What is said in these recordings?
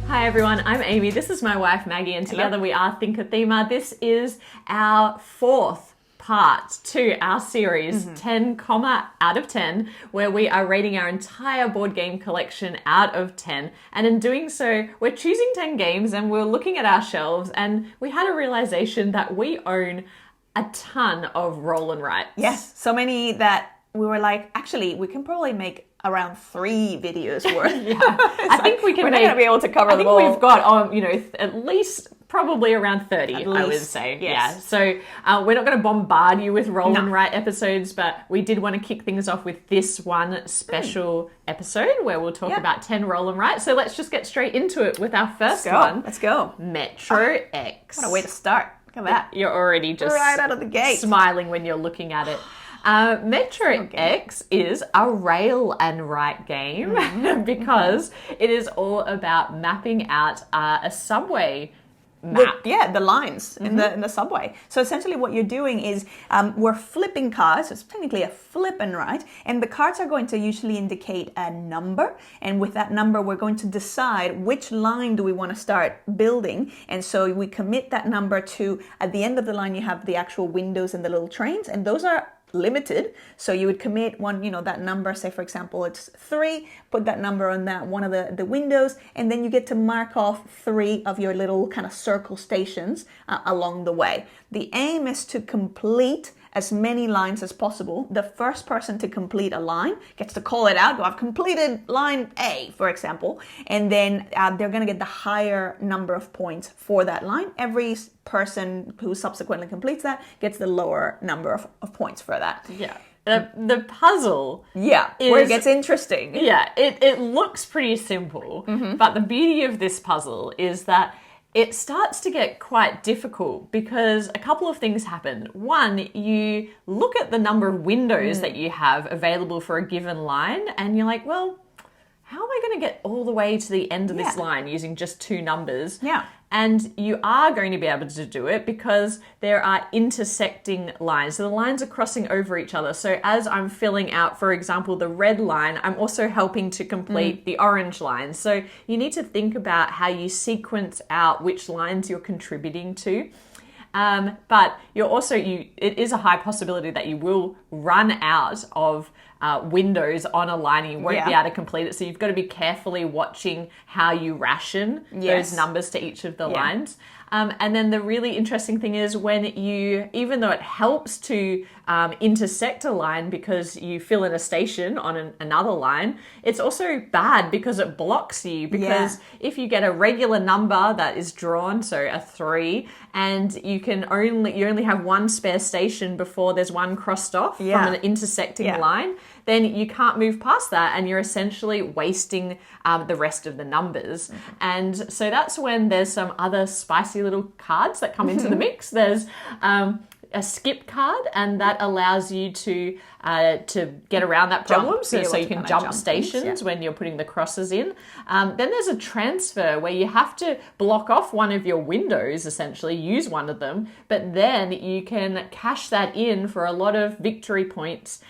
Hi everyone, I'm Amy. This is my wife Maggie, and together we are ThinkerThemer. This is our fourth part to our series 10, out of 10, where we are rating our entire board game collection out of 10. And in doing so, we're choosing 10 games and we're looking at our shelves and we had a realization that we own a ton of roll and writes. Yes, so many that we were like, actually, we can probably make around 3 videos worth. I think we can. We're not going to be able to cover them all. I think we've got, at least probably around 30, I would say. Yes. Yeah. So we're not going to bombard you with roll and write episodes, but we did want to kick things off with this one special episode where we'll talk about 10 roll and write. So let's just get straight into it with our first one. Let's go. Metro X. What a way to start. Look at that. You're already just right out of the gate smiling when you're looking at it. Metro X is a rail and write game because it is all about mapping out a subway map. The lines in the subway. So essentially what you're doing is we're flipping cards. So it's technically a flip and write. And the cards are going to usually indicate a number. And with that number, we're going to decide which line do we want to start building. And so we commit that number to, at the end of the line, you have the actual windows and the little trains. And those are limited. So you would commit one, that number, say for example, it's 3, put that number on that one of the windows, and then you get to mark off 3 of your little kind of circle stations along the way. The aim is to complete as many lines as possible. The first person to complete a line gets to call it out, go, I've completed line A, for example, and then they're going to get the higher number of points for that line. Every person who subsequently completes that gets the lower number of points for that. Yeah. The puzzle where it gets interesting. Yeah, it looks pretty simple, but the beauty of this puzzle is that it starts to get quite difficult because a couple of things happen. One, you look at the number of windows that you have available for a given line and you're like, well, how am I going to get all the way to the end of this line using just 2 numbers? Yeah. And you are going to be able to do it because there are intersecting lines. So the lines are crossing over each other. So as I'm filling out, for example, the red line, I'm also helping to complete the orange line. So you need to think about how you sequence out which lines you're contributing to. But you're also, it is a high possibility that you will run out of windows on a line and you won't be able to complete it. So you've got to be carefully watching how you ration those numbers to each of the lines. And then the really interesting thing is when even though it helps to intersect a line because you fill in a station on another line, it's also bad because it blocks you. Because if you get a regular number that is drawn, so a 3, and you only have one spare station before there's one crossed off from an intersecting line, then you can't move past that and you're essentially wasting the rest of the numbers. And so that's when there's some other spicy little cards that come into the mix. There's a skip card, and that allows you to get around that problem. So you can jump stations when you're putting the crosses in. Then there's a transfer where you have to block off one of your windows, essentially, use one of them, but then you can cash that in for a lot of victory points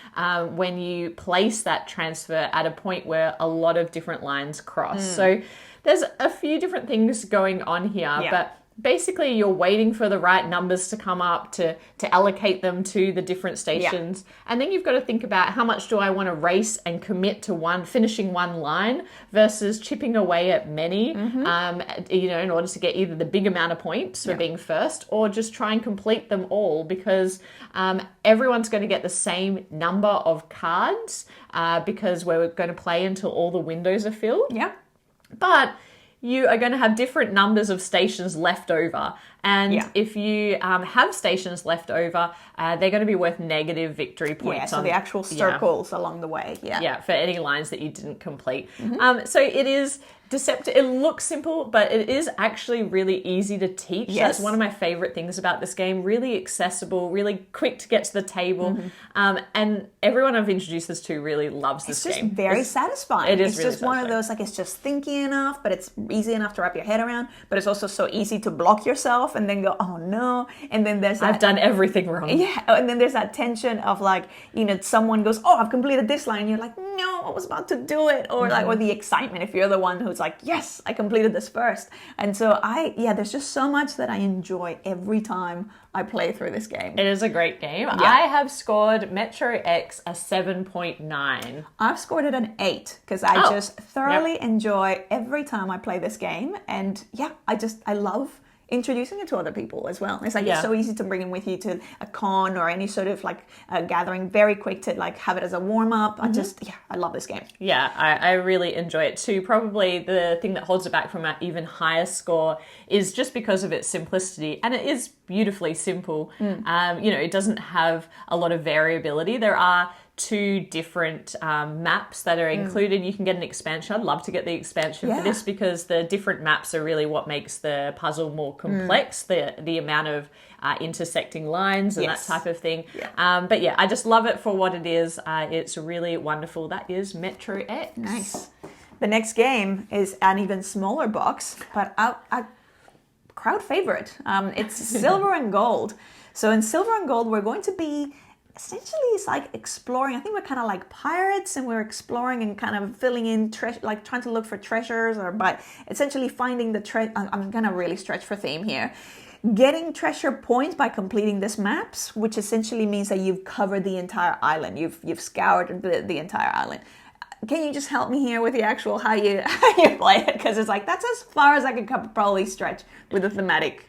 when you place that transfer at a point where a lot of different lines cross. So there's a few different things going on here, but basically you're waiting for the right numbers to come up to allocate them to the different stations. And then you've got to think about how much do I want to race and commit to finishing one line versus chipping away at many, in order to get either the big amount of points for being first or just try and complete them all because everyone's going to get the same number of cards because we're going to play until all the windows are filled. Yeah. But you are going to have different numbers of stations left over. And if you have stations left over, they're going to be worth negative victory points. Yeah, so the actual circles along the way. Yeah, for any lines that you didn't complete. So it is deceptive. It looks simple, but it is actually really easy to teach. Yes. That's one of my favorite things about this game. Really accessible, really quick to get to the table. And everyone I've introduced this to really loves this game. It's just very satisfying. It is it's really just one of those, it's just thinky enough, but it's easy enough to wrap your head around, but it's also so easy to block yourself and then go, oh no. And then there's that, I've done everything wrong. Yeah. And then there's that tension of someone goes, oh, I've completed this line. And you're like, no, I was about to do it, or like, or the excitement if you're the one who's like, yes, I completed this first. And so there's just so much that I enjoy every time I play through this game. It is a great game. I have scored Metro X a 7.9. I've scored it an 8 because I just thoroughly enjoy every time I play this game. And I love introducing it to other people as well. It's like it's so easy to bring it with you to a con or any sort of like a gathering, very quick to like have it as a warm-up. I love this game. Yeah, I really enjoy it too. Probably the thing that holds it back from an even higher score is just because of its simplicity, and it is beautifully simple. It doesn't have a lot of variability. There are 2 different maps that are included. You can get an expansion. I'd love to get the expansion for this because the different maps are really what makes the puzzle more complex, the amount of intersecting lines and that type of thing. I just love it for what it is. It's really wonderful. That is Metro X. Nice. The next game is an even smaller box, but a crowd favorite. It's Silver and Gold. So in Silver and Gold, we're going to be essentially, it's like exploring. I think we're kind of like pirates, and we're exploring and kind of filling in like trying to look for treasures, but essentially finding the treasure. I'm gonna really stretch for theme here. Getting treasure points by completing these maps, which essentially means that you've covered the entire island. You've scoured the entire island. Can you just help me here with the actual how you play it? Because it's like that's as far as I could probably stretch with the thematic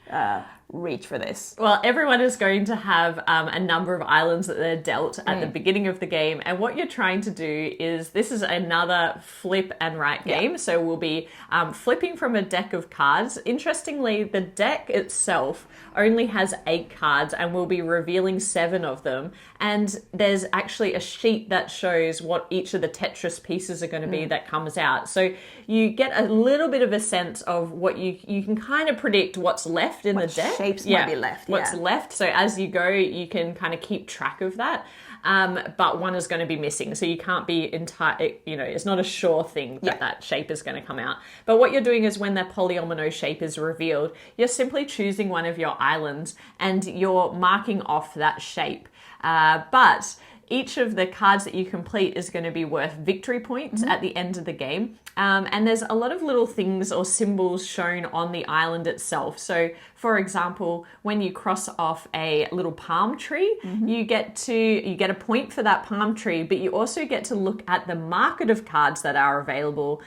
reach for this. Well, everyone is going to have a number of islands that they're dealt at the beginning of the game, and what you're trying to do is, this is another flip and write game, so we'll be flipping from a deck of cards. Interestingly, the deck itself only has 8 cards, and we'll be revealing 7 of them, and there's actually a sheet that shows what each of the Tetris pieces are going to be that comes out. So you get a little bit of a sense of what you can kind of predict what's left in the deck. Shapes might be left. What's left. So as you go, you can kind of keep track of that. But one is going to be missing. So you can't be entire, it's not a sure thing that that shape is going to come out. But what you're doing is when that polyomino shape is revealed, you're simply choosing one of your islands and you're marking off that shape. But each of the cards that you complete is going to be worth victory points at the end of the game. And there's a lot of little things or symbols shown on the island itself. So, for example, when you cross off a little palm tree, you get a point for that palm tree, but you also get to look at the market of cards that are available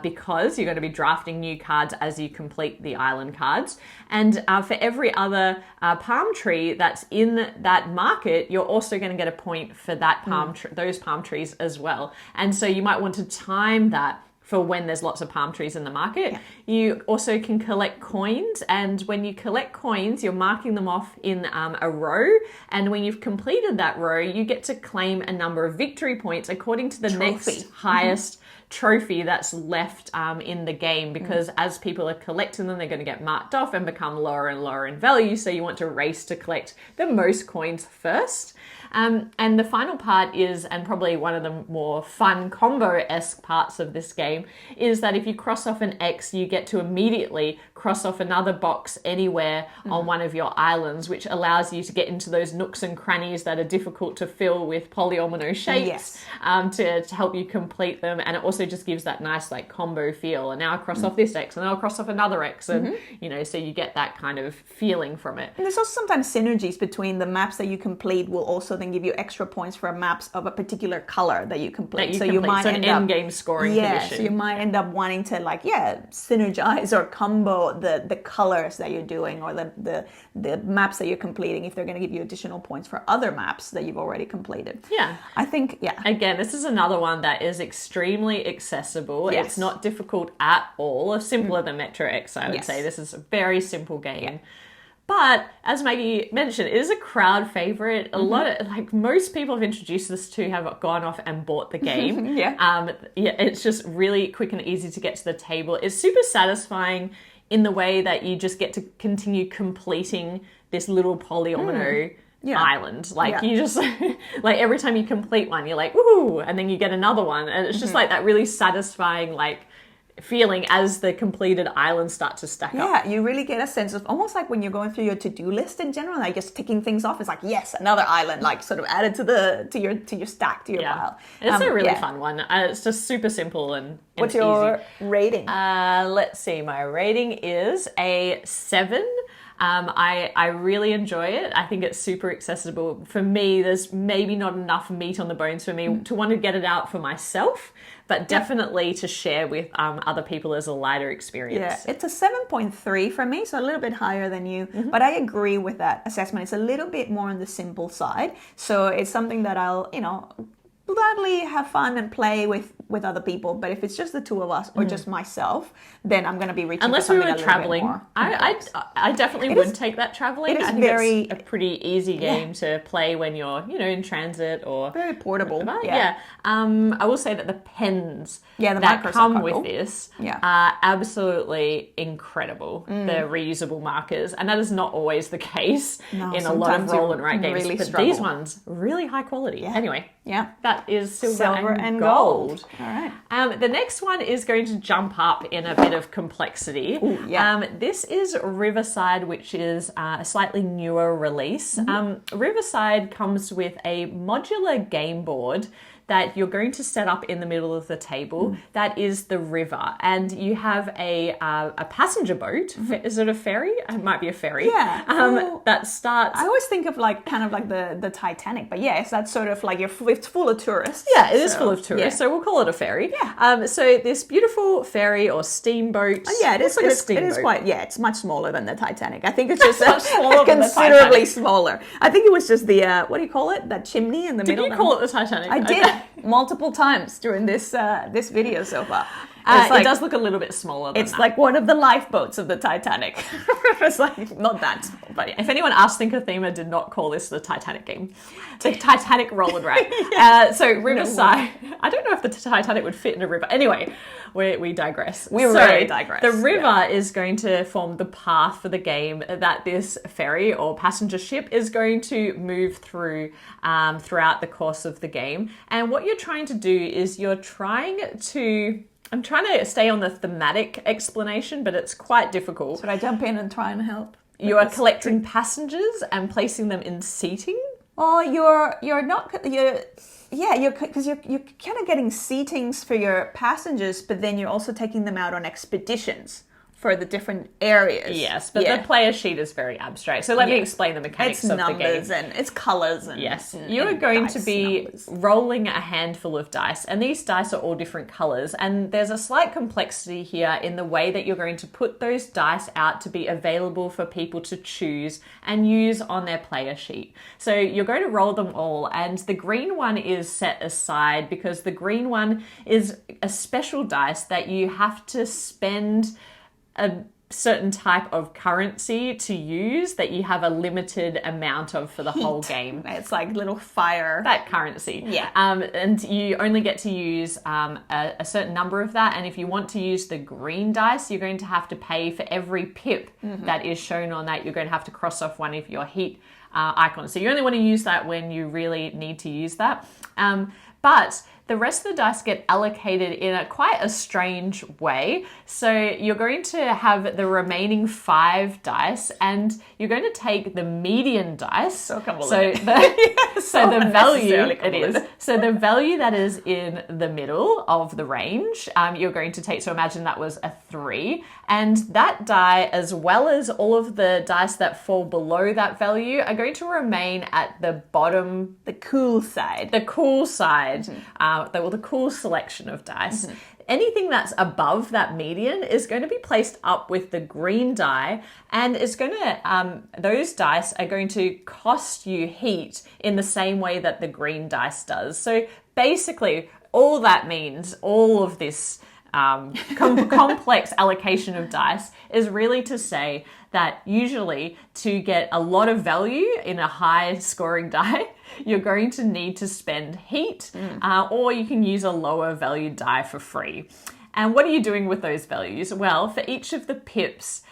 because you're going to be drafting new cards as you complete the island cards. And for every other palm tree that's in that market, you're also going to get a point for that those palm trees as well. And so you might want to time that for when there's lots of palm trees in the market. Yeah. You also can collect coins, and when you collect coins, you're marking them off in a row, and when you've completed that row, you get to claim a number of victory points according to the next highest trophy that's left in the game, because as people are collecting them, they're going to get marked off and become lower and lower in value, so you want to race to collect the most coins first. And the final part is, and probably one of the more fun combo-esque parts of this game, is that if you cross off an X, you get to immediately cross off another box anywhere on one of your islands, which allows you to get into those nooks and crannies that are difficult to fill with polyomino shapes to help you complete them. And it also just gives that nice like combo feel. And now I cross off this X, and then I'll cross off another X, and so you get that kind of feeling from it. And there's also sometimes synergies between the maps that you complete will also then give you extra points for maps of a particular color that you complete. You might end up end game scoring position. So you might end up wanting to synergize or combo the colors that you're doing, or the maps that you're completing, if they're going to give you additional points for other maps that you've already completed. Yeah. I think, Again, this is another one that is extremely accessible. Yes. It's not difficult at all. Simpler than Metro X, I would say. This is a very simple game. Yeah. But as Maggie mentioned, it is a crowd favorite. A lot of most people I've introduced this to have gone off and bought the game. It's just really quick and easy to get to the table. It's super satisfying in the way that you just get to continue completing this little polyomino island. You just every time you complete one, you're like, woohoo, and then you get another one, and it's just like that really satisfying feeling as the completed islands start to stack up. Yeah, you really get a sense of almost like when you're going through your to-do list in general, like just ticking things off. It's like, yes, another island, like sort of added to your stack, to your pile. It's a really fun one. It's just super simple and What's easy. your rating? Let's see. My rating is a 7. I really enjoy it. I think it's super accessible. For me, there's maybe not enough meat on the bones for me to want to get it out for myself, but definitely to share with other people as a lighter experience. Yeah, it's a 7.3 for me, so a little bit higher than you. But I agree with that assessment. It's a little bit more on the simple side. So it's something that I'll, gladly have fun and play with other people. But if it's just the two of us or just myself, then I'm going to be reaching Unless for we something were a little traveling. bit more. I definitely would take that traveling. It is I think it's a pretty easy game to play when you're, in transit or... Very portable. Yeah. I will say that the pens the that micros come are with cool. this Yeah. are absolutely incredible. The reusable markers. And that is not always the case in a lot of sometimes roll you and write games. really But struggle. these ones, really high quality. Anyway, that is silver and gold. All right. The next one is going to jump up in a bit of complexity. Ooh, yeah. This is Riverside, which is a slightly newer release. Riverside comes with a modular game board that you're going to set up in the middle of the table. That is the river, and you have a passenger boat. Is it a ferry? It might be a ferry. Yeah. That starts. I always think of kind of like the Titanic, but yes, that's sort of like it's full of tourists. Yeah, it is full of tourists, so we'll call it a ferry. Yeah. So this beautiful ferry or steamboat. Yeah, it is. Like a It steamboat. is quite. Yeah, it's much smaller than the Titanic. I think it's just Much smaller than the considerably Titanic. smaller. I think it was just the what do you call it? That chimney in the Did middle. you call it the Titanic? I did multiple times during this video so far. It's It does look a little bit smaller than It's that. like one of the lifeboats of the Titanic. It's like not that small, but yeah. If anyone asked, ThinkerThemer did not call this the Titanic game. The Titanic roll and write. So Riverside, I don't know if the Titanic would fit in a river. Anyway, we digress. We really digress. The river is going to form the path for the game that this ferry or passenger ship is going to move through throughout the course of the game. And what you're trying to do is I'm trying to stay on the thematic explanation, but it's quite difficult. Should I jump in and try and help? You are collecting passengers and placing them in seating. Oh, you're not because you're kind of getting seatings for your passengers, but then you're also taking them out on expeditions for the different areas. Yes, but the player sheet is very abstract. So let me explain the mechanics It's of the game. numbers and it's colors and Yes, and- you are and going to dice be numbers. rolling a handful of dice, and these dice are all different colors. And there's a slight complexity here in the way that you're going to put those dice out to be available for people to choose and use on their player sheet. So you're going to roll them all, and the green one is set aside because the green one is a special dice that you have to spend a certain type of currency to use that you have a limited amount of for the whole game. It's like little fire. That currency. Yeah. And you only get to use a certain number of that. And if you want to use the green dice, you're going to have to pay for every pip that is shown on that. You're going to have to cross off one of your heat icons. So you only want to use that when you really need to use that. But the rest of the dice get allocated in quite a strange way. So you're going to have the remaining 5 dice, and you're going to take the median dice. So the value it is. So the value that is in the middle of the range, you're going to take. So imagine that was a 3, and that die, as well as all of the dice that fall below that value, are going to remain at the bottom. The cool side. The cool side. The cool selection of dice. Anything that's above that median is going to be placed up with the green die, and it's going to those dice are going to cost you heat in the same way that the green dice does. So basically, all that means, all of this complex allocation of dice is really to say that usually to get a lot of value in a high scoring die, you're going to need to spend heat, or you can use a lower value die for free. And what are you doing with those values? Well, for each of the pips,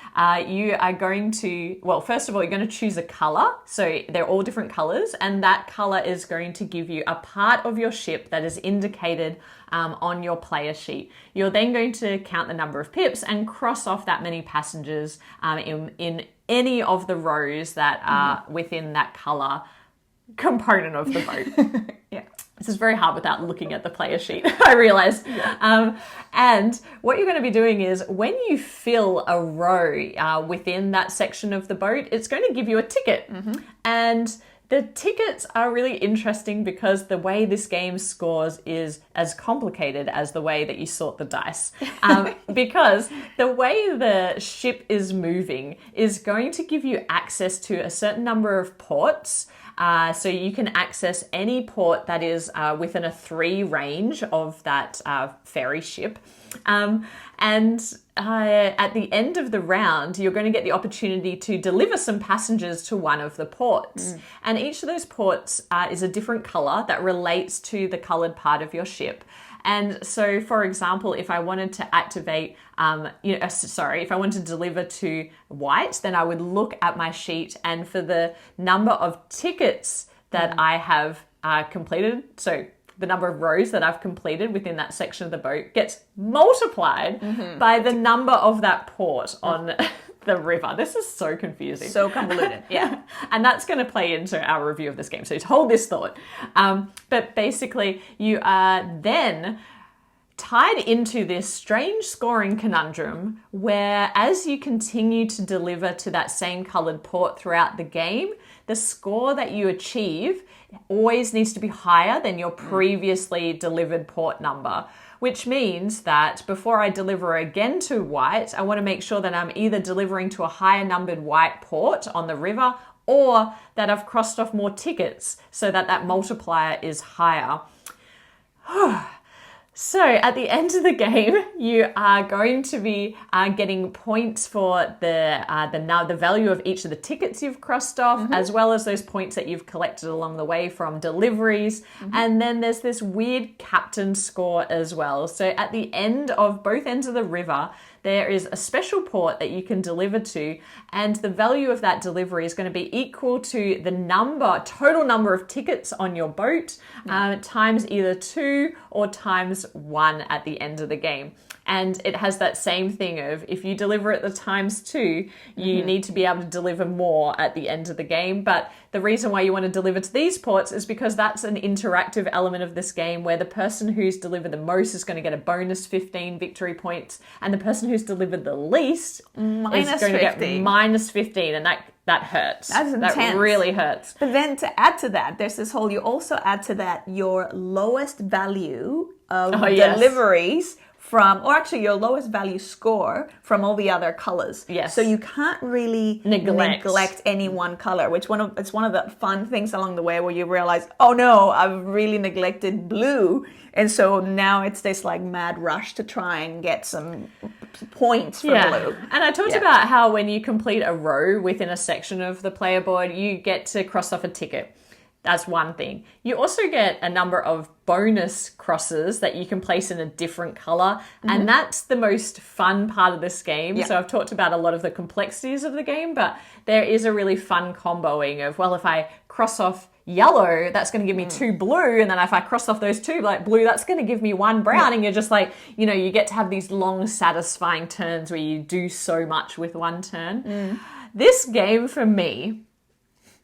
you are going to, well, first of all, you're going to choose a color. So they're all different colors, and that color is going to give you a part of your ship that is indicated on your player sheet. You're then going to count the number of pips and cross off that many passengers in any of the rows that are within that color component of the boat. Yeah. This is very hard without looking at the player sheet, I realized. Yeah. And what you're going to be doing is when you fill a row within that section of the boat, it's going to give you a ticket. And the tickets are really interesting because the way this game scores is as complicated as the way that you sort the dice. Because the way the ship is moving is going to give you access to a certain number of ports. So you can access any port that is within a 3 range of that ferry ship. And at the end of the round, you're going to get the opportunity to deliver some passengers to one of the ports. And each of those ports is a different color that relates to the colored part of your ship. And so, for example, if I wanted to activate, if I wanted to deliver to white, then I would look at my sheet, and for the number of tickets that I have completed, so the number of rows that I've completed within that section of the boat gets multiplied by the number of that port on the river. This is so confusing. So convoluted. Yeah. And that's going to play into our review of this game. So hold this thought. But basically, you are then tied into this strange scoring conundrum where as you continue to deliver to that same colored port throughout the game, the score that you achieve always needs to be higher than your previously delivered port number, which means that before I deliver again to white, I want to make sure that I'm either delivering to a higher numbered white port on the river or that I've crossed off more tickets so that that multiplier is higher. So at the end of the game, you are going to be getting points for the value of each of the tickets you've crossed off, as well as those points that you've collected along the way from deliveries. And then there's this weird captain score as well. So at the end of both ends of the river, there is a special port that you can deliver to, and the value of that delivery is going to be equal to the total number of tickets on your boat, times either 2 or times 1 at the end of the game. And it has that same thing of if you deliver at the times 2, you need to be able to deliver more at the end of the game. But the reason why you want to deliver to these ports is because that's an interactive element of this game where the person who's delivered the most is going to get a bonus 15 victory points, and the person who's delivered the least is going to get minus 15, and that hurts. That's intense. That really hurts. But then to add to that, there's this whole, you also add to that your lowest value of deliveries from, or actually your lowest value score from all the other colors. Yes. So you can't really neglect any one color, which it's one of the fun things along the way where you realize, oh no, I've really neglected blue. And so now it's this like mad rush to try and get some points for blue. And I talked about how when you complete a row within a section of the player board, you get to cross off a ticket. That's one thing. You also get a number of bonus crosses that you can place in a different color. And that's the most fun part of this game. Yeah. So I've talked about a lot of the complexities of the game, but there is a really fun comboing of, well, if I cross off yellow, that's going to give me 2 blue. And then if I cross off those 2 like blue, that's going to give me 1 brown. And you're just like, you get to have these long, satisfying turns where you do so much with one turn. This game for me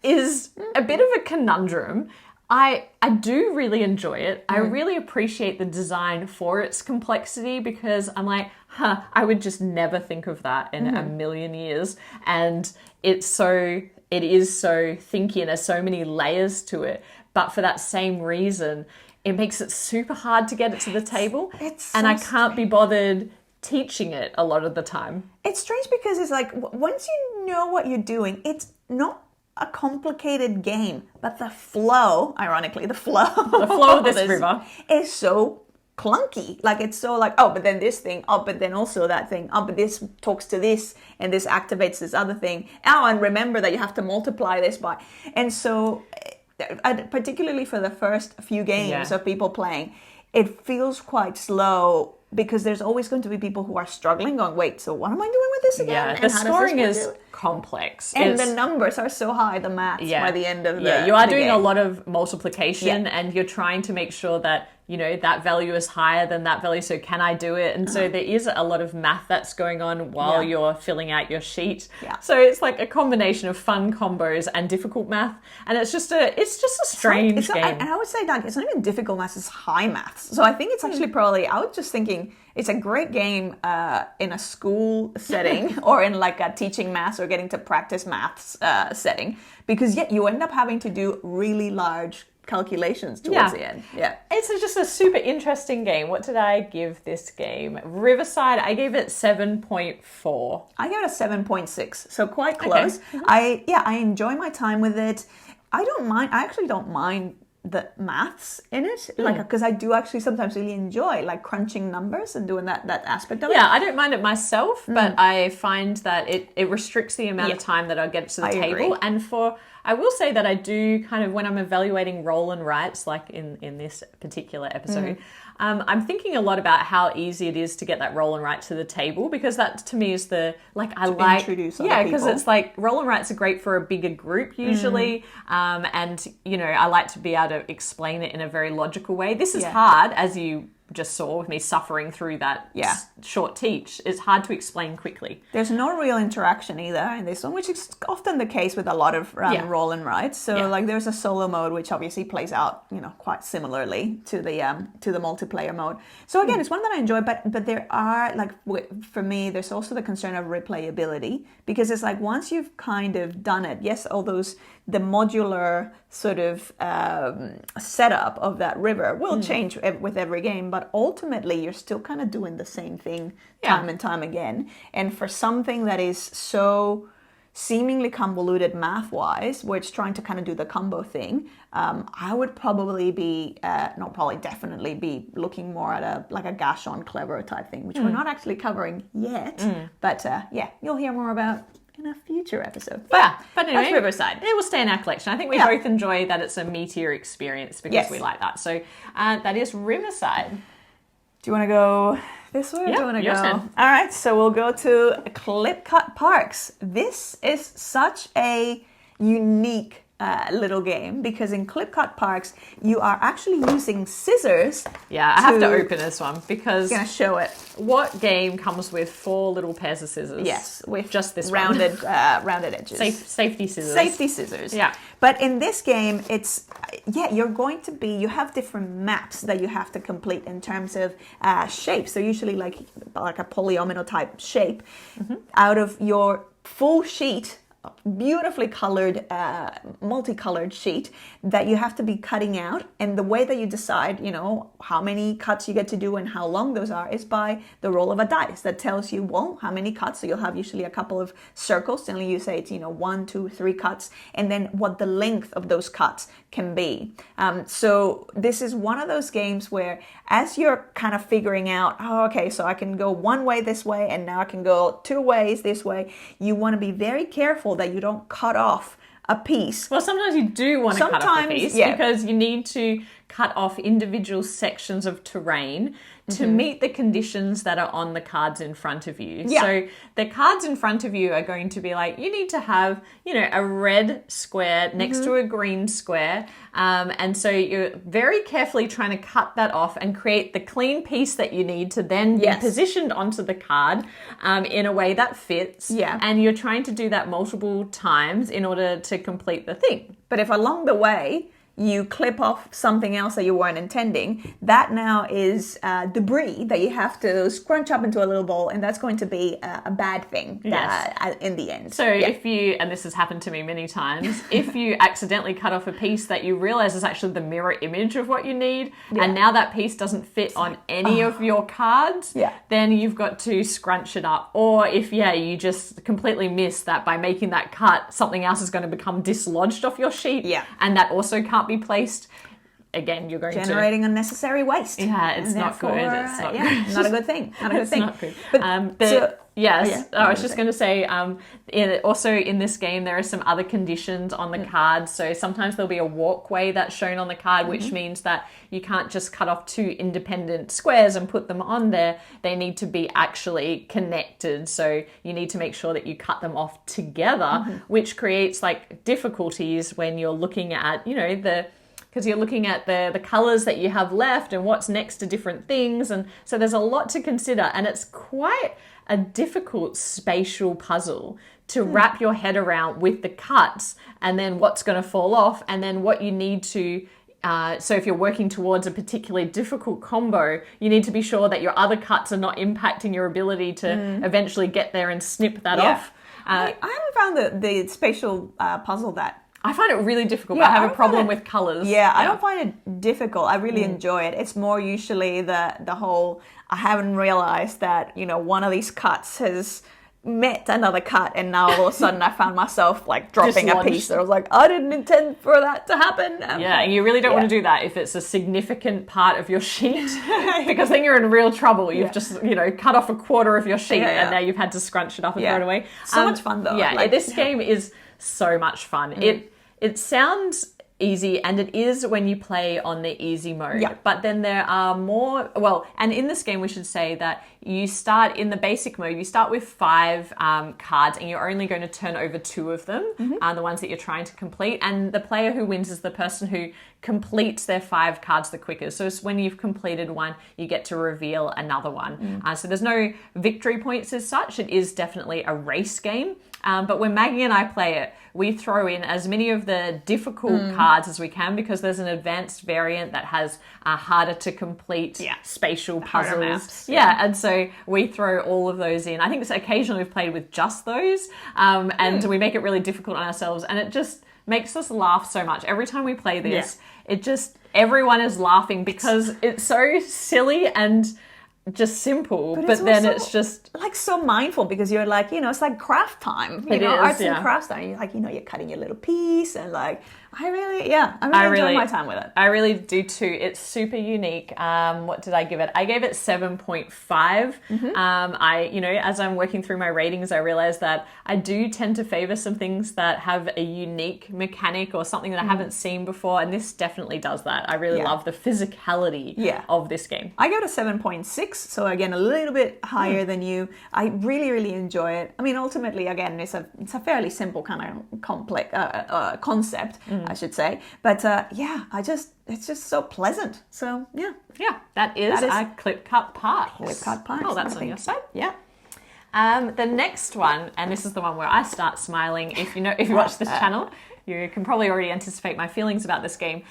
is a bit of a conundrum. I do really enjoy it. I really appreciate the design for its complexity because I'm like, I would just never think of that in a million years. And it is so thinky and there's so many layers to it. But for that same reason, it makes it super hard to get it to the table. And I can't be bothered teaching it a lot of the time. It's strange because it's like, once you know what you're doing, it's not a complicated game, but the flow of this river is so clunky. Like it's so like, oh, but then this thing, oh, but then also that thing, oh, but this talks to this and this activates this other thing. Oh, and remember that you have to multiply this by. And so particularly for the first few games of people playing, it feels quite slow because there's always going to be people who are struggling, going, wait, so what am I doing with this again? Yeah, And the how does scoring this is work? complex. And the numbers are so high, the maths by the end of the you are the doing game. a lot of multiplication, and you're trying to make sure that, you know, that value is higher than that value, so can I do it? And so there is a lot of math that's going on while you're filling out your sheet. Yeah. So it's like a combination of fun combos and difficult math, and it's just a strange game. And I would say that it's not even difficult maths, it's high maths. So I think it's actually probably, I was just thinking, it's a great game in a school setting or in like a teaching maths or getting to practice maths setting, because yet you end up having to do really large calculations towards the end. Yeah. It's just a super interesting game. What did I give this game? Riverside, I gave it 7.4. I gave it a 7.6, so quite close. Okay. I enjoy my time with it. I actually don't mind the maths in it, like, because I do actually sometimes really enjoy like crunching numbers and doing that aspect of it. Yeah, I don't mind it myself, but I find that it restricts the amount of time that I'll get to the table. Agree. And I will say that I do kind of, when I'm evaluating roll and writes, like in this particular episode, I'm thinking a lot about how easy it is to get that roll and write to the table, because that to me is introduce other because people. it's like roll and writes are great for a bigger group usually, and you know, I like to be able to explain it in a very logical way. This is hard, as you just saw with me suffering through that short teach. It's hard to explain quickly. There's no real interaction either in this one, which is often the case with a lot of roll and writes. So like there's a solo mode, which obviously plays out, you know, quite similarly to the multiplayer mode. So again, it's one that I enjoy, but there are, like, for me, there's also the concern of replayability, because it's like once you've kind of done it, yes, all those, the modular sort of setup of that river will change with every game, but ultimately you're still kind of doing the same thing time and time again. And for something that is so seemingly convoluted math-wise, where it's trying to kind of do the combo thing, I would probably be, definitely be looking more at a Gash on Clever type thing, which we're not actually covering yet. But you'll hear more about in a future episode. But anyway, that's Riverside. It will stay in our collection. I think we both enjoy that it's a meatier experience, because we like that. So that is Riverside. Do you want to go this way, or do you want to go? Turn. All right, so we'll go to ClipCut Parks. This is such a unique little game, because in ClipCut Parks you are actually using scissors. Yeah, I have to open this one, because I'm gonna show it. What game comes with 4 little pairs of scissors? Yes, with just this rounded rounded edges. Safety scissors. Safety scissors. Yeah. But in this game, it's you have different maps that you have to complete in terms of shapes. So usually like a polyomino type shape out of your full sheet, beautifully colored, multicolored sheet that you have to be cutting out. And the way that you decide, you know, how many cuts you get to do and how long those are is by the roll of a dice that tells you, well, how many cuts. So you'll have usually a couple of circles, telling you, say it's, 1, 2, 3 cuts, and then what the length of those cuts can be. So this is one of those games where, as you're kind of figuring out, so I can go one way this way, and now I can go 2 ways this way, you want to be very careful that you don't cut off a piece. Well, sometimes you do want to cut off a piece, because you need to cut off individual sections of terrain to meet the conditions that are on the cards in front of you. Yeah. So the cards in front of you are going to be like, you need to have, a red square next to a green square. And so you're very carefully trying to cut that off and create the clean piece that you need to then be positioned onto the card in a way that fits. Yeah. And you're trying to do that multiple times in order to complete the thing. But if along the way you clip off something else that you weren't intending, that now is debris that you have to scrunch up into a little ball, and that's going to be a bad thing in the end. So if you, and this has happened to me many times, if you accidentally cut off a piece that you realize is actually the mirror image of what you need, and now that piece doesn't fit on any of your cards, then you've got to scrunch it up. Or if, you just completely miss that by making that cut, something else is going to become dislodged off your sheet, and that also can't be placed. again, you're going generating unnecessary waste. Yeah, it's not good. It's not good. Not a good thing. Not a good thing. Not good. But yes, I was just going to say, also in this game, there are some other conditions on the cards. So sometimes there'll be a walkway that's shown on the card, which means that you can't just cut off two independent squares and put them on there. They need to be actually connected. So you need to make sure that you cut them off together, which creates like difficulties when you're looking at, because you're looking at the colors that you have left and what's next to different things. And so there's a lot to consider, and it's quite a difficult spatial puzzle to wrap your head around with the cuts and then what's going to fall off and then what you need to so if you're working towards a particularly difficult combo, you need to be sure that your other cuts are not impacting your ability to eventually get there and snip that off. I haven't found the spatial puzzle that I find it really difficult, but I have a problem with colors. Yeah, I don't find it difficult. I really enjoy it. It's more usually the whole, I haven't realized that, one of these cuts has met another cut, and now all of a sudden I found myself like dropping a piece that I was like, I didn't intend for that to happen. Yeah, you really don't want to do that if it's a significant part of your sheet, because then you're in real trouble. You've just, cut off a quarter of your sheet and now you've had to scrunch it up and throw it away. So much fun though. Yeah, this game is so much fun. It sounds easy, and it is when you play on the easy mode. Yeah. But then there are more, and in this game we should say that you start in the basic mode, you start with 5 cards, and you're only going to turn over 2 of them, the ones that you're trying to complete. And the player who wins is the person who completes their 5 cards the quickest. So it's when you've completed one, you get to reveal another one. So there's no victory points as such. It is definitely a race game. But when Maggie and I play it, we throw in as many of the difficult cards as we can, because there's an advanced variant that has harder to complete spatial puzzles. Maps, and so we throw all of those in. I think occasionally we've played with just those, and we make it really difficult on ourselves, and it just makes us laugh so much. Every time we play this, everyone is laughing because it's so silly and just simple, but then it's just like so mindful, because you're like, it's like craft time, arts and crafts time. You're like, you're cutting your little piece, and like, I really enjoy my time with it. I really do too. It's super unique. What did I give it? I gave it 7.5. As I'm working through my ratings, I realized that I do tend to favor some things that have a unique mechanic or something that I haven't seen before, and this definitely does that. I really love the physicality of this game. I gave it a 7.6, so again, a little bit higher than you. I really, really enjoy it. I mean, ultimately, again, it's a fairly simple kind of complex concept, I should say. But it's just so pleasant. So yeah. Yeah, that is our ClipCut Parks. ClipCut Parks. Oh, that's on your side. Yeah. The next one, and this is the one where I start smiling. If you watch this channel, you can probably already anticipate my feelings about this game.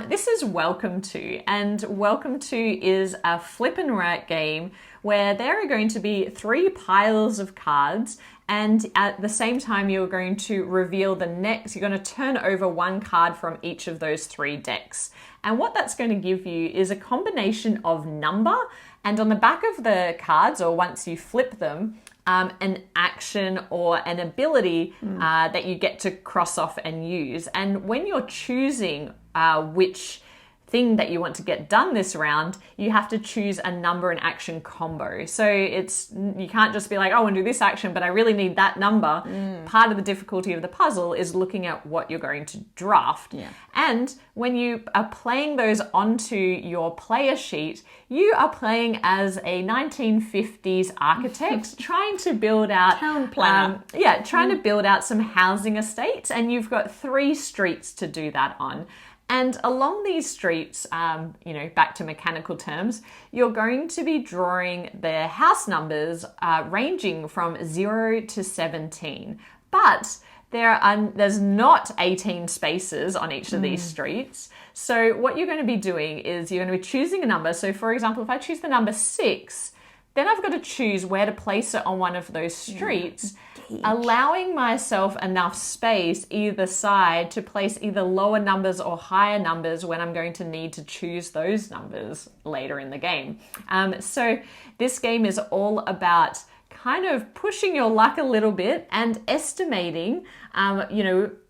This is Welcome To, and Welcome To is a flip and write game where there are going to be 3 piles of cards, and at the same time you're going to reveal the next. You're going to turn over 1 card from each of those 3 decks. And what that's going to give you is a combination of number, and on the back of the cards, or once you flip them, an action or an ability that you get to cross off and use. And when you're choosing which thing that you want to get done this round, you have to choose a number and action combo. So you can't just be like, oh, I want to do this action, but I really need that number. Part of the difficulty of the puzzle is looking at what you're going to draft. Yeah. And when you are playing those onto your player sheet, you are playing as a 1950s architect trying to build out town planner. Trying to build out some housing estates, and you've got 3 streets to do that on. And along these streets, back to mechanical terms, you're going to be drawing the house numbers ranging from 0 to 17. But there's not 18 spaces on each of these streets. So what you're going to be doing is you're going to be choosing a number. So for example, if I choose the number 6, then I've got to choose where to place it on one of those streets, allowing myself enough space either side to place either lower numbers or higher numbers when I'm going to need to choose those numbers later in the game. So this game is all about kind of pushing your luck a little bit and estimating,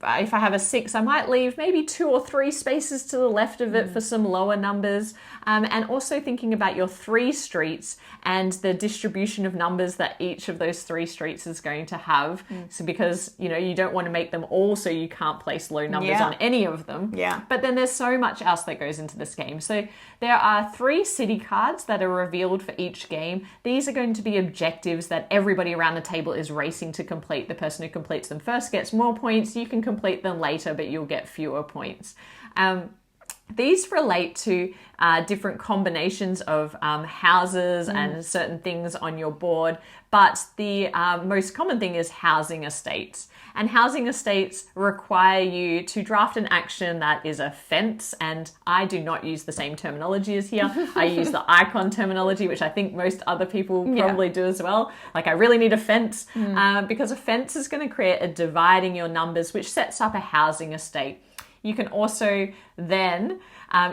if I have a 6, I might leave maybe 2 or 3 spaces to the left of it for some lower numbers. And also thinking about your 3 streets and the distribution of numbers that each of those 3 streets is going to have. So because, you don't want to make them all so you can't place low numbers on any of them. Yeah. But then there's so much else that goes into this game. So there are 3 city cards that are revealed for each game. These are going to be objectives that everybody around the table is racing to complete. The person who completes them first gets more points. You can complete them later, but you'll get fewer points. These relate to different combinations of houses and certain things on your board, but the most common thing is housing estates. And housing estates require you to draft an action that is a fence, and I do not use the same terminology as here. I use the icon terminology, which I think most other people probably do as well. Like, I really need a fence, because a fence is going to create a divide in your numbers, which sets up a housing estate. You can also then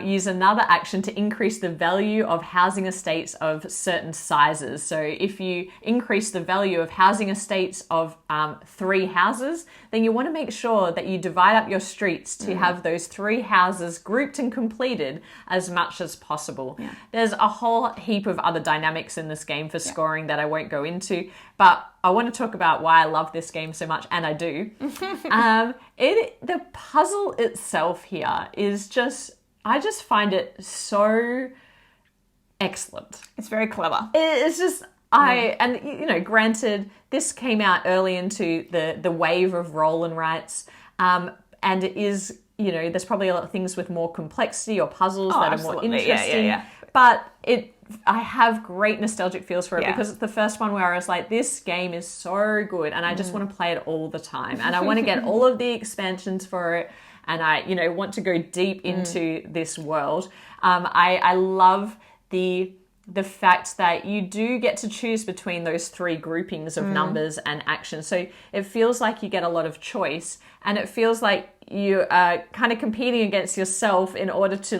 use another action to increase the value of housing estates of certain sizes. So if you increase the value of housing estates of 3 houses, then you want to make sure that you divide up your streets to have those 3 houses grouped and completed as much as possible. Yeah. There's a whole heap of other dynamics in this game for scoring that I won't go into, but I want to talk about why I love this game so much, and I do. The puzzle itself here is I just find it so excellent. It's very clever. It's just, granted, this came out early into the wave of roll and writes, and it is, there's probably a lot of things with more complexity or puzzles that are more interesting. Yeah. But I have great nostalgic feels for it because it's the first one where I was like, this game is so good and I just want to play it all the time. And I want to get all of the expansions for it. And I, want to go deep into this world. I love the fact that you do get to choose between those 3 groupings of numbers and actions. So it feels like you get a lot of choice, and it feels like you are kind of competing against yourself in order to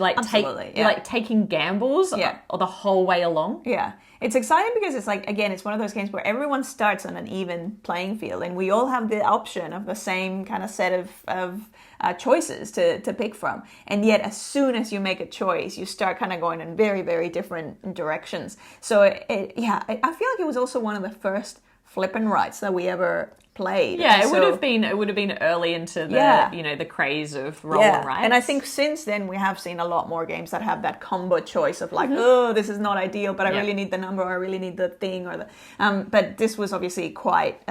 taking gambles the whole way along. Yeah. It's exciting because it's like, again, it's one of those games where everyone starts on an even playing field, and we all have the option of the same kind of set of choices to pick from. And yet, as soon as you make a choice, you start kind of going in very, very different directions. So, I feel like it was also one of the first flip and writes that we ever played. Yeah, it would have been early into the the craze of roll and writes. And I think since then we have seen a lot more games that have that combo choice of like, oh, this is not ideal, but I really need the number, or I really need the thing, or the. But this was obviously quite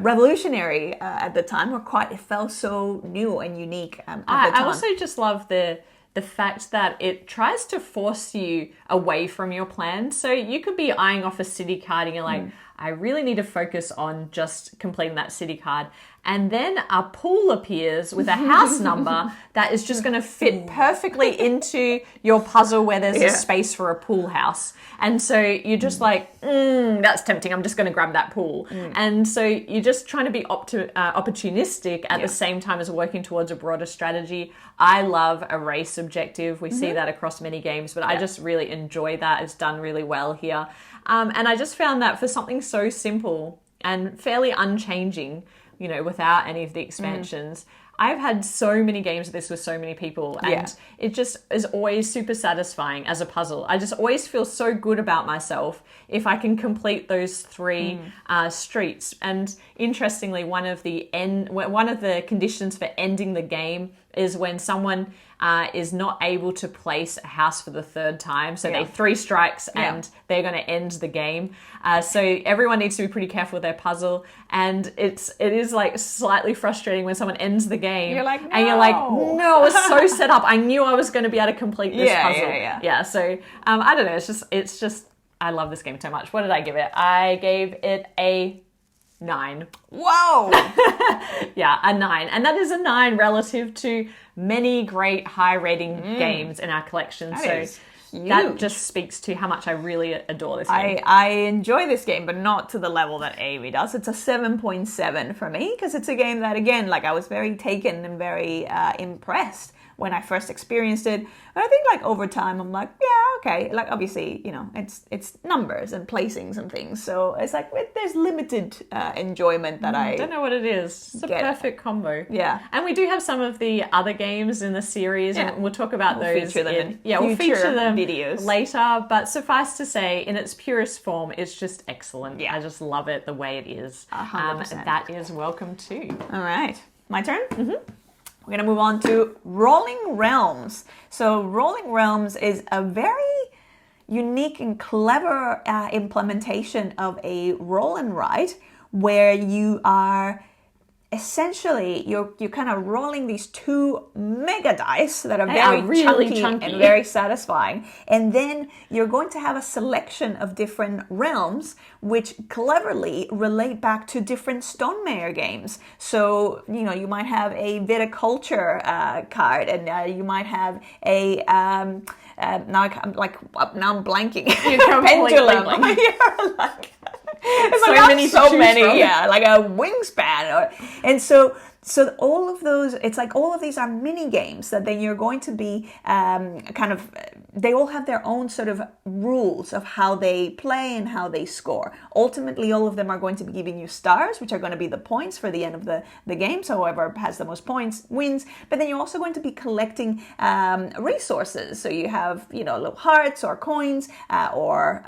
revolutionary at the time, it felt so new and unique at the time. I also just love the fact that it tries to force you away from your plan. So you could be eyeing off a city card and you're like, I really need to focus on just completing that city card. And then a pool appears with a house number that is just going to fit perfectly into your puzzle where there's a space for a pool house. And so you're just like, that's tempting. I'm just going to grab that pool. And so you're just trying to be opportunistic at the same time as working towards a broader strategy. I love a race objective. We see that across many games, but I just really enjoy that. It's done really well here. And I just found that for something so simple and fairly unchanging, without any of the expansions, I've had so many games of this with so many people, and it just is always super satisfying as a puzzle. I just always feel so good about myself if I can complete those 3 streets. And interestingly, one of the conditions for ending the game is when someone is not able to place a house for the 3rd time. So they 3 strikes and they're going to end the game. So everyone needs to be pretty careful with their puzzle. And it is like slightly frustrating when someone ends the game. You're like, no. And you're like, no, it's so set up. I knew I was going to be able to complete this puzzle. Yeah. So I don't know. It's just, I love this game so much. What did I give it? I gave it a 9. Whoa! Yeah, a 9. And that is a 9 relative to many great high rating games in our collection. That just speaks to how much I really adore this game. I enjoy this game, but not to the level that Avi does. It's a 7.7 for me, because it's a game that, again, like I was very taken and very impressed when I first experienced it. But I think like over time, I'm like, yeah, okay. Like obviously, you know, it's numbers and placings and things. So it's like there's limited enjoyment that I don't know what it is. It's a perfect combo. Yeah. And we do have some of the other games in the series, and we'll talk about those. Feature them we'll feature them videos later. But suffice to say, in its purest form, it's just excellent. Yeah. I just love it the way it is. 100%. That is welcome too. All right. My turn? Mm-hmm. We're going to move on to Rolling Realms. So Rolling Realms is a very unique and clever implementation of a roll and write where you are essentially you're kind of rolling these two mega dice that are very really chunky and very satisfying, and then you're going to have a selection of different realms which cleverly relate back to different Stonemaier games. So you know, you might have a viticulture card, and you might have a now I'm blanking. You're pendulum. Blanking. You're like It's so many, yeah, like a wingspan, and so all of those, it's like all of these are mini games that then you're going to be they all have their own sort of rules of how they play and how they score. Ultimately, all of them are going to be giving you stars, which are going to be the points for the end of the game. So whoever has the most points wins. But then you're also going to be collecting resources. So you have, you know, little hearts or coins or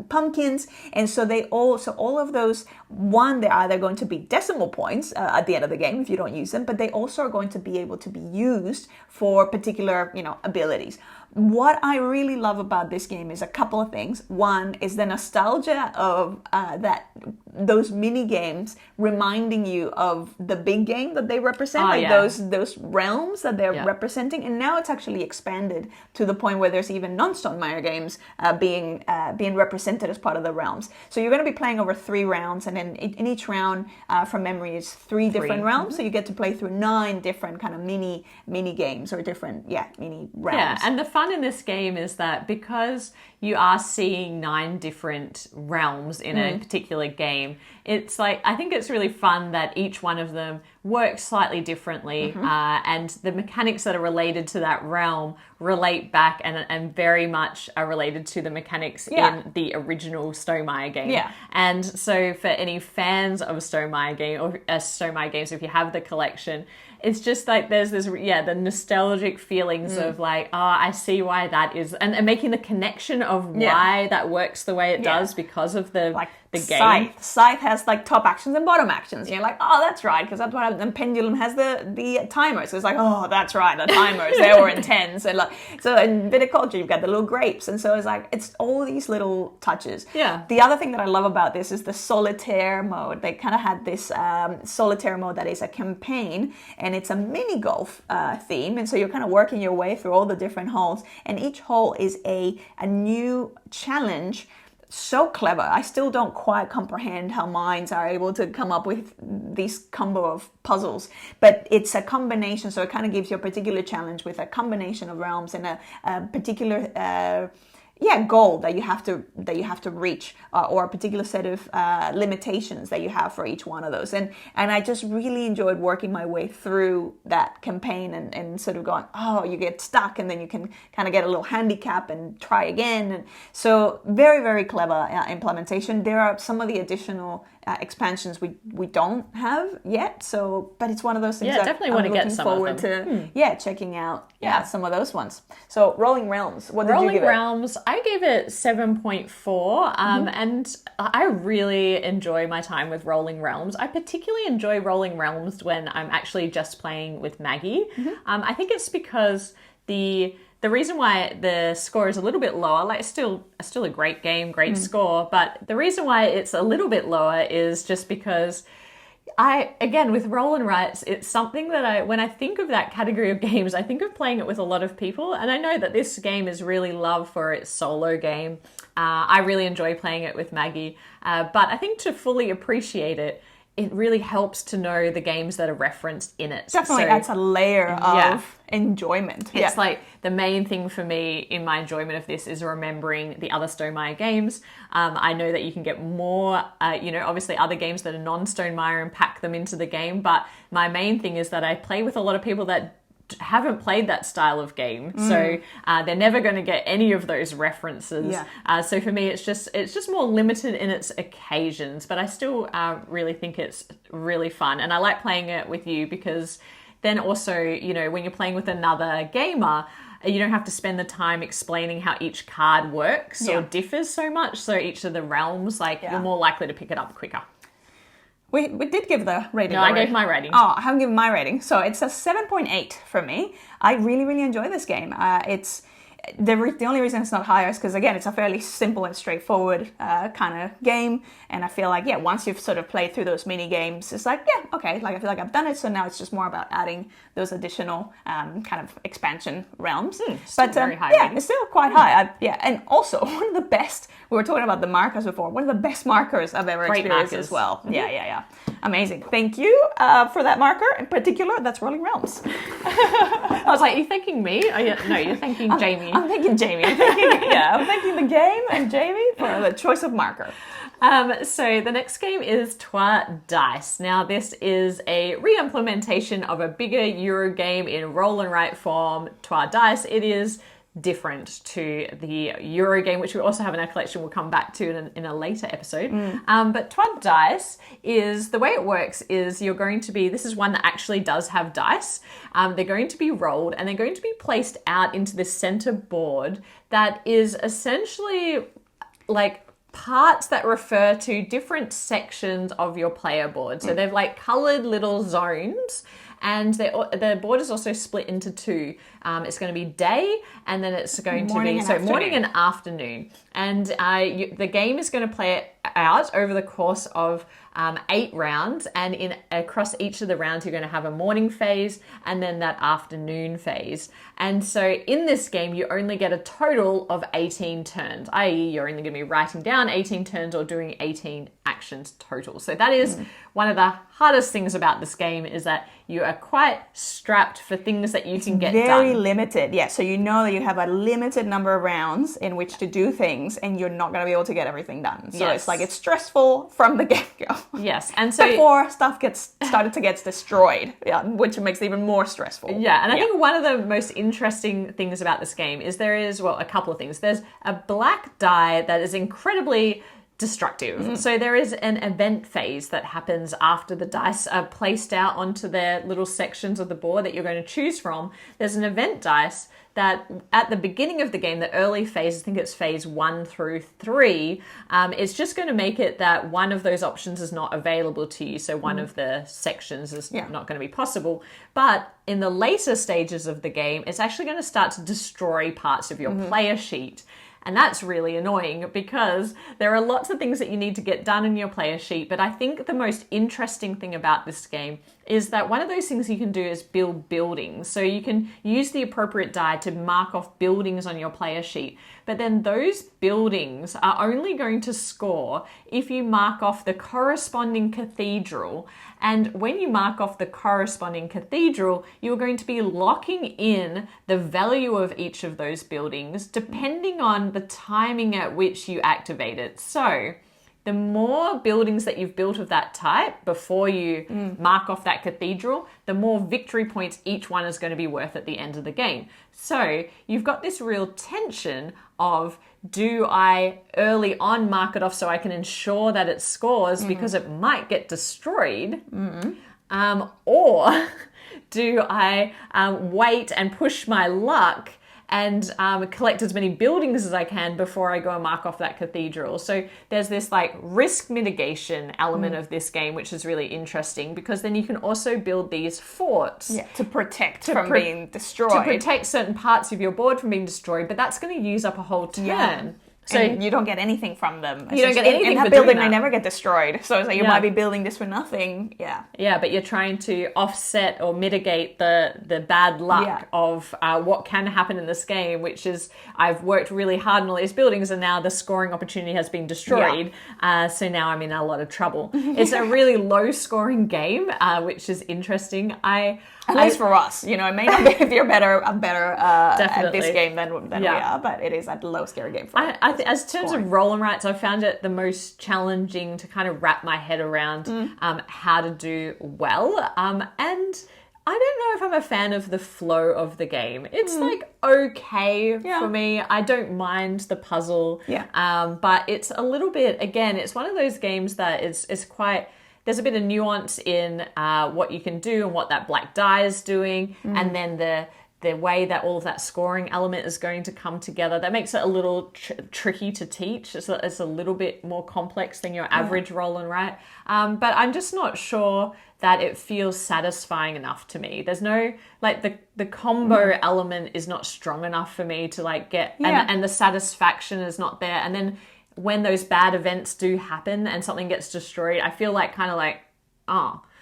pumpkins. And so all of those, they're either going to be decimal points at the end of the game if you don't use them, but they also are going to be able to be used for particular, you know, abilities. What I really love about this game is a couple of things. One is the nostalgia of those mini games reminding you of the big game that they represent, those realms that they're representing. And now it's actually expanded to the point where there's even non-Stonemaier games being represented as part of the realms. So you're going to be playing over 3 rounds, and then in each round, from memory, is 3 different realms. Mm-hmm. So you get to play through 9 different kind of mini games or different mini realms. Yeah, and the fun in this game is that because you are seeing 9 different realms in a particular game, it's like, I think it's really fun that each one of them works slightly differently, and the mechanics that are related to that realm relate back and very much are related to the mechanics in the original Stonemaier game. Yeah. And so for any fans of Stonemaier game or Stonemaier games, if you have the collection, it's just like there's this, the nostalgic feelings of like, oh, I see why that is, and making the connection of why that works the way it does because of the game. Scythe has like top actions and bottom actions. And you're like, oh, that's right, because that's what happens. And Pendulum has the timers. So it's like, oh, that's right, the timers. They were intense. And so in viticulture, you've got the little grapes. And so it's like, it's all these little touches. Yeah. The other thing that I love about this is the solitaire mode. They kind of had this solitaire mode that is a campaign, and it's a mini golf theme. And so you're kind of working your way through all the different holes. And each hole is a new challenge. So clever. I still don't quite comprehend how minds are able to come up with these combo of puzzles, but it's a combination. So it kind of gives you a particular challenge with a combination of realms and a particular goal that you have to reach, or a particular set of limitations that you have for each one of those. And I just really enjoyed working my way through that campaign and sort of going, oh, you get stuck, and then you can kind of get a little handicap and try again. And so very, very clever implementation. There are some of the additional expansions we don't have yet. So, but it's one of those things that definitely want to get some forward of them. to checking out some of those ones. So Rolling Realms, what did you give it? Rolling Realms, I gave it 7.4, and I really enjoy my time with Rolling Realms. I particularly enjoy Rolling Realms when I'm actually just playing with Maggie. I think it's because the reason why the score is a little bit lower, like it's still a great game, great score, but the reason why it's a little bit lower is just because with roll and writes, it's something that when I think of that category of games, I think of playing it with a lot of people. And I know that this game is really loved for its solo game. I really enjoy playing it with Maggie. But I think to fully appreciate it, it really helps to know the games that are referenced in it. Definitely adds a layer of enjoyment. It's like the main thing for me in my enjoyment of this is remembering the other Stonemaier games. I know that you can get more, obviously other games that are non-Stonemaier and pack them into the game. But my main thing is that I play with a lot of people that haven't played that style of game, so they're never going to get any of those references. So for me, it's just more limited in its occasions, but I still really think it's really fun, and I like playing it with you because then also, you know, when you're playing with another gamer, you don't have to spend the time explaining how each card works or differs so much. So each of the realms, you're more likely to pick it up quicker. We did give the rating. No, I gave my rating. Oh, I haven't given my rating. So it's a 7.8 for me. I really, really enjoy this game. It's the only reason it's not higher is because, again, it's a fairly simple and straightforward kind of game. And I feel like, once you've sort of played through those mini games, it's like, okay, I feel like I've done it. So now it's just more about adding those additional kind of expansion realms. But very high rating. It's still quite high. And also one of the best, we were talking about the markers before, one of the best markers I've ever experienced as well. Yeah. Amazing. Thank you for that marker in particular. That's Rolling Realms. I was like, are you thanking me? No, you're thanking Jamie. I'm thanking Jamie. I'm thanking the game and Jamie for the choice of marker. So the next game is Trois Dice. Now this is a re-implementation of a bigger Euro game in roll and write form. Trois Dice. It is different to the Euro game, which we also have in our collection. We'll come back to in a later episode. But Trois Dice is, the way it works is this is one that actually does have dice. They're going to be rolled and they're going to be placed out into the center board that is essentially like parts that refer to different sections of your player board. So they've like colored little zones. And the board is also split into two. It's going to be day, and then it's going to be morning and afternoon. And the game is going to play it out over the course of 8 rounds, and across each of the rounds, you're going to have a morning phase and then that afternoon phase. And so in this game, you only get a total of 18 turns, i.e. you're only going to be writing down 18 turns or doing 18 actions total. So that is one of the hardest things about this game, is that you are quite strapped for things that you can get done. Very limited, so you know that you have a limited number of rounds in which to do things, and you're not going to be able to get everything done. So it's like it's stressful from the get-go. Yes, and so before stuff gets destroyed, which makes it even more stressful. Yeah, and I think one of the most interesting things about this game is there is, a couple of things. There's a black die that is incredibly destructive. So there is an event phase that happens after the dice are placed out onto their little sections of the board that you're going to choose from. There's an event dice that at the beginning of the game, the early phase, I think it's phase 1 through 3, it's just going to make it that one of those options is not available to you. So one of the sections is not going to be possible. But in the later stages of the game, it's actually going to start to destroy parts of your player sheet. And that's really annoying because there are lots of things that you need to get done in your player sheet. But I think the most interesting thing about this game is that one of those things you can do is build buildings. So you can use the appropriate die to mark off buildings on your player sheet. But then those buildings are only going to score if you mark off the corresponding cathedral. And when you mark off the corresponding cathedral, you're going to be locking in the value of each of those buildings depending on the timing at which you activate it. So the more buildings that you've built of that type before you mark off that cathedral, the more victory points each one is going to be worth at the end of the game. So you've got this real tension of, do I early on mark it off so I can ensure that it scores because it might get destroyed? Or do I wait and push my luck and collect as many buildings as I can before I go and mark off that cathedral? So there's this like risk mitigation element of this game, which is really interesting because then you can also build these forts to protect from being destroyed. To protect certain parts of your board from being destroyed, but that's going to use up a whole turn. Yeah. So you don't get anything from them. You don't get anything in for that building. doing that. They never get destroyed. So it's like you might be building this for nothing. Yeah, but you're trying to offset or mitigate the bad luck of what can happen in this game, which is I've worked really hard on all these buildings and now the scoring opportunity has been destroyed. So now I'm in a lot of trouble. It's a really low scoring game, which is interesting. At least for us, it may not be if you're better at this game than we are, but it is a low scary game for us. As terms of roll and writes, I found it the most challenging to kind of wrap my head around how to do well. And I don't know if I'm a fan of the flow of the game. It's like okay for me. I don't mind the puzzle. But it's a little bit, again, it's one of those games that is quite, there's a bit of nuance in what you can do and what that black die is doing. And then the way that all of that scoring element is going to come together, that makes it a little tricky to teach. It's a little bit more complex than your average roll and write. But I'm just not sure that it feels satisfying enough to me. There's no, like, the combo element is not strong enough for me to like get, and the satisfaction is not there. And then when those bad events do happen and something gets destroyed, I feel like kind of like,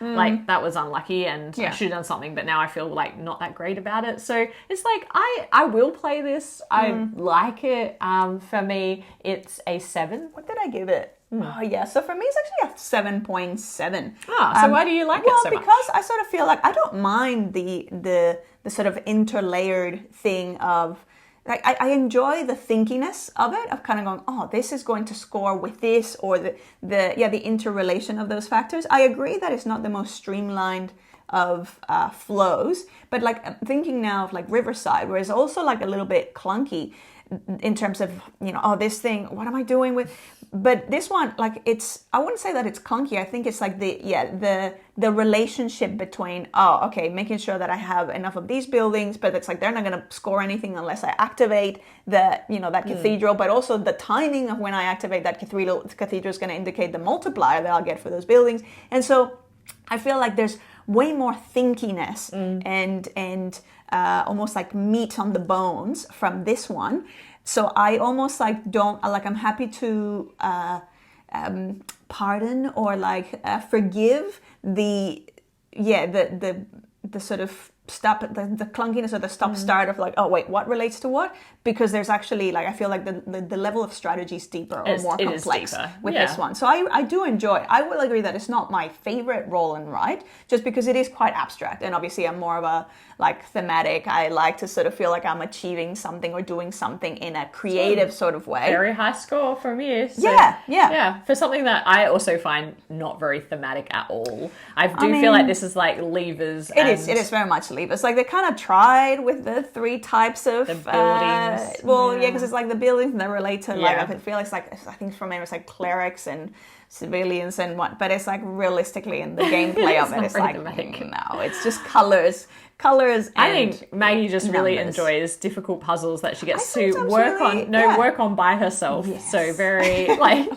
like that was unlucky and I should have done something, but now I feel like not that great about it. So it's like, I will play this. I like it. For me, it's a 7. What did I give it? Oh, yeah. So for me, it's actually a 7.7. So why do you like it so much? Well, because I sort of feel like I don't mind the sort of interlayered thing of, like, I enjoy the thinkiness of it, of kind of going, oh, this is going to score with this, or the interrelation of those factors. I agree that it's not the most streamlined of flows, but like I'm thinking now of like Riverside, where it's also like a little bit clunky in terms of, you know, oh, this thing, what am I doing with? But this one, like, it's, I wouldn't say that it's clunky. I think it's like the relationship between, oh, okay, making sure that I have enough of these buildings, but it's like they're not going to score anything unless I activate that cathedral, but also the timing of when I activate that cathedral is going to indicate the multiplier that I'll get for those buildings. And so I feel like there's way more thinkiness and almost like meat on the bones from this one. So I almost like I'm happy to pardon or like forgive the sort of the clunkiness or the start of like, oh wait, what relates to what? Because there's actually, like, I feel like the level of strategy is deeper or more complex with this one. So I do enjoy. I will agree that it's not my favorite roll and write, just because it is quite abstract, and obviously I'm more of a like thematic. I like to sort of feel like I'm achieving something or doing something in a creative sort of way. Very high score from you. So, yeah. For something that I also find not very thematic at all. I feel like this is like levers. It is very much levers. Like they kind of tried with the 3 types of the buildings. Because it's like the buildings that relate to like I feel it's like, I think for me it's like clerics and civilians and what, but it's like realistically in the gameplay of it's like thematic. No, it's just colors. I think Maggie just really enjoys difficult puzzles that she gets to work on by herself. Yes. So very like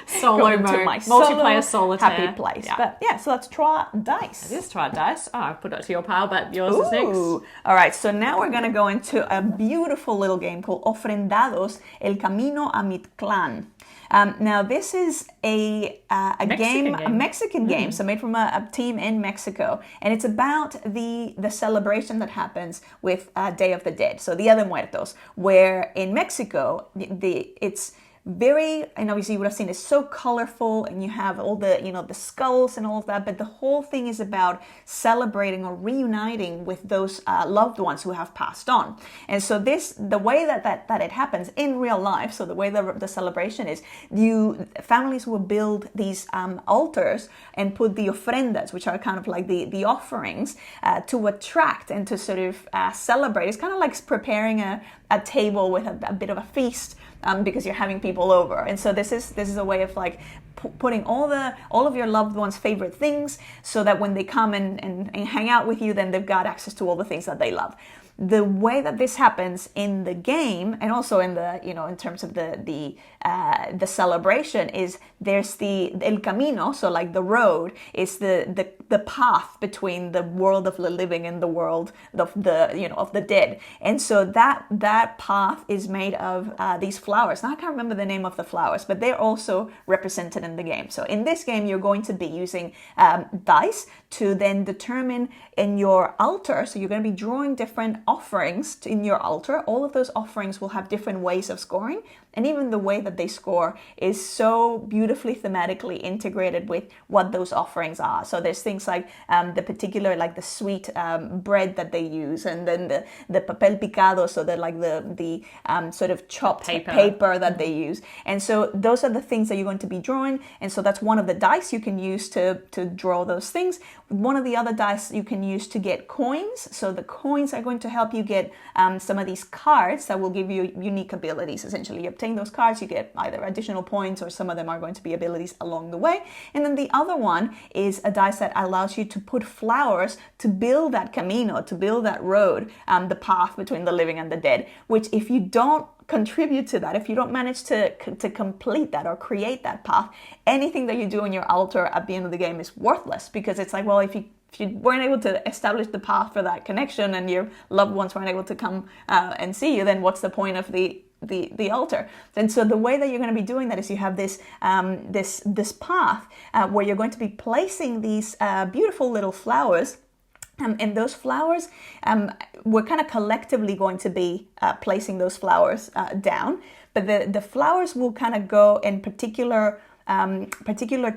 solo mode, multiplayer solitaire. Happy place. Yeah. But yeah, so let's try dice. It is try dice. Oh, I put it to your pile, but yours is next. All right, so now we're gonna go into a beautiful little game called Ofrendados, El Camino a Mictlán. Now this is a Mexican game, so made from a team in Mexico, and it's about the celebration that happens with Day of the Dead, so Dia de Muertos, where in Mexico it's very, and obviously you would have seen it's so colorful, and you have all the, you know, the skulls and all of that, but the whole thing is about celebrating or reuniting with those loved ones who have passed on. And so the way that it happens in real life, so the way the celebration is, families will build these altars and put the ofrendas, which are kind of like the offerings, to attract and to sort of celebrate. It's kind of like preparing a table with a bit of a feast, because you're having people over. And so this is a way of like putting all of your loved ones' favorite things, so that when they come and hang out with you, then they've got access to all the things that they love. The way that this happens in the game, and also in the, you know, in terms of the celebration, is there's the El Camino, so like the road is the path between the world of the living and the world of the dead. And so that path is made of these flowers. Now I can't remember the name of the flowers, but they're also represented in the game. So in this game, you're going to be using dice to then determine in your altar. So you're going to be drawing different offerings in your altar. All of those offerings will have different ways of scoring, And even the way that they score is so beautifully thematically integrated with what those offerings are. So there's things like the particular, like the sweet bread that they use, and then the papel picado, so that like the sort of chopped paper that they use. And so those are the things that you're going to be drawing. And so that's one of the dice you can use to draw those things. One of the other dice you can use to get coins. So the coins are going to help you get some of these cards that will give you unique abilities. Essentially, you obtain those cards, you get either additional points, or some of them are going to be abilities along the way. And then the other one is a dice that allows you to put flowers to build that camino, to build that road, the path between the living and the dead, which if you don't contribute to that, if you don't manage to complete that or create that path, anything that you do on your altar at the end of the game is worthless, because it's like, well, if you weren't able to establish the path for that connection and your loved ones weren't able to come and see you, then what's the point of the altar? And so the way that you're going to be doing that is you have this this path where you're going to be placing these beautiful little flowers. And those flowers, we're kind of collectively going to be placing those flowers down. But the flowers will kind of go in particular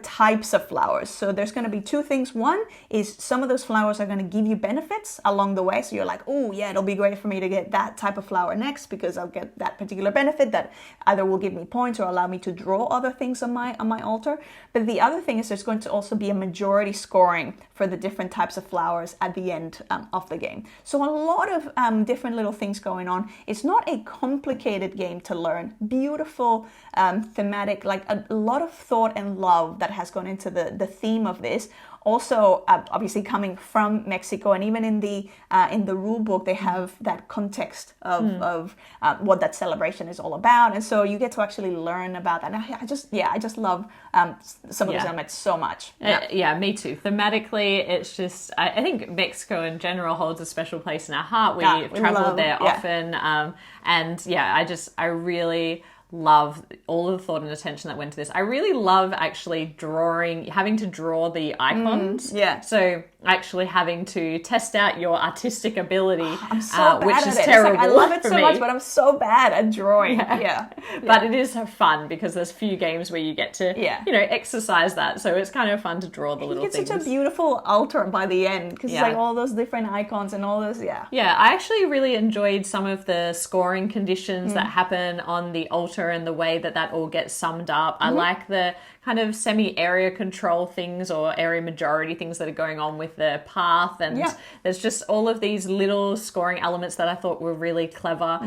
types of flowers. So there's going to be two things. One is some of those flowers are going to give you benefits along the way. So you're like, oh yeah, it'll be great for me to get that type of flower next, because I'll get that particular benefit that either will give me points or allow me to draw other things on my altar. But the other thing is there's going to also be a majority scoring for the different types of flowers at the end of the game. So a lot of different little things going on. It's not a complicated game to learn. Beautiful, thematic, like a lot of thought and love that has gone into the theme of this. Also, obviously coming from Mexico, and even in the rule book, they have that context of what that celebration is all about, and so you get to actually learn about that. And I just love some of these elements so much. Yeah, me too. Thematically, it's just I think Mexico in general holds a special place in our heart. We've traveled there often, and I really love all of the thought and attention that went to this. I really love actually having to draw the icons. So actually having to test out your artistic ability, I'm so bad which at is it. terrible. It's like, I love it so me. much, but I'm so bad at drawing. But it is fun because there's few games where you get to, exercise that. So it's kind of fun to draw the little things. It's such a beautiful altar by the end, because it's like all those different icons and all those. Yeah, I actually really enjoyed some of the scoring conditions that happen on the altar and the way that all gets summed up. I like the kind of semi-area control things or area majority things that are going on with the path, and there's just all of these little scoring elements that I thought were really clever.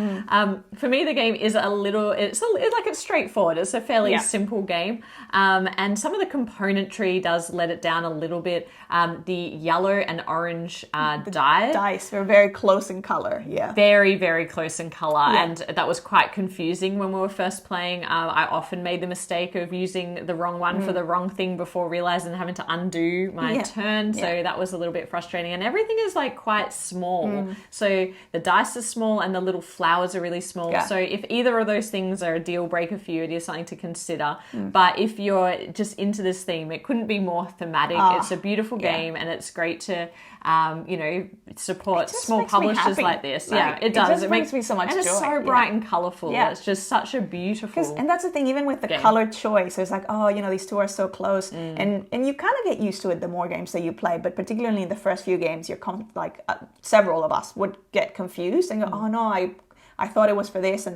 For me, the game is it's straightforward. It's a fairly simple game, and some of the componentry does let it down a little bit. The yellow and orange dice were very close in color. Very, very close in color, and that was quite confusing when we were first playing. I often made the mistake of using the wrong one for the wrong thing before realizing and having to undo my turn. So that was a little bit frustrating. And everything is like quite small. So the dice are small and the little flowers are really small. So if either of those things are a deal breaker for you, it is something to consider. But if you're just into this theme, it couldn't be more thematic. It's a beautiful game, and it's great to support small publishers like this. It does. It makes me so much joy. And it's so bright and colourful. It's just such a beautiful. And that's the thing, even with the color choice, it's like, these two are so close, and you kind of get used to it the more games that you play. But particularly in the first few games, several of us would get confused and go, oh no, I thought it was for this,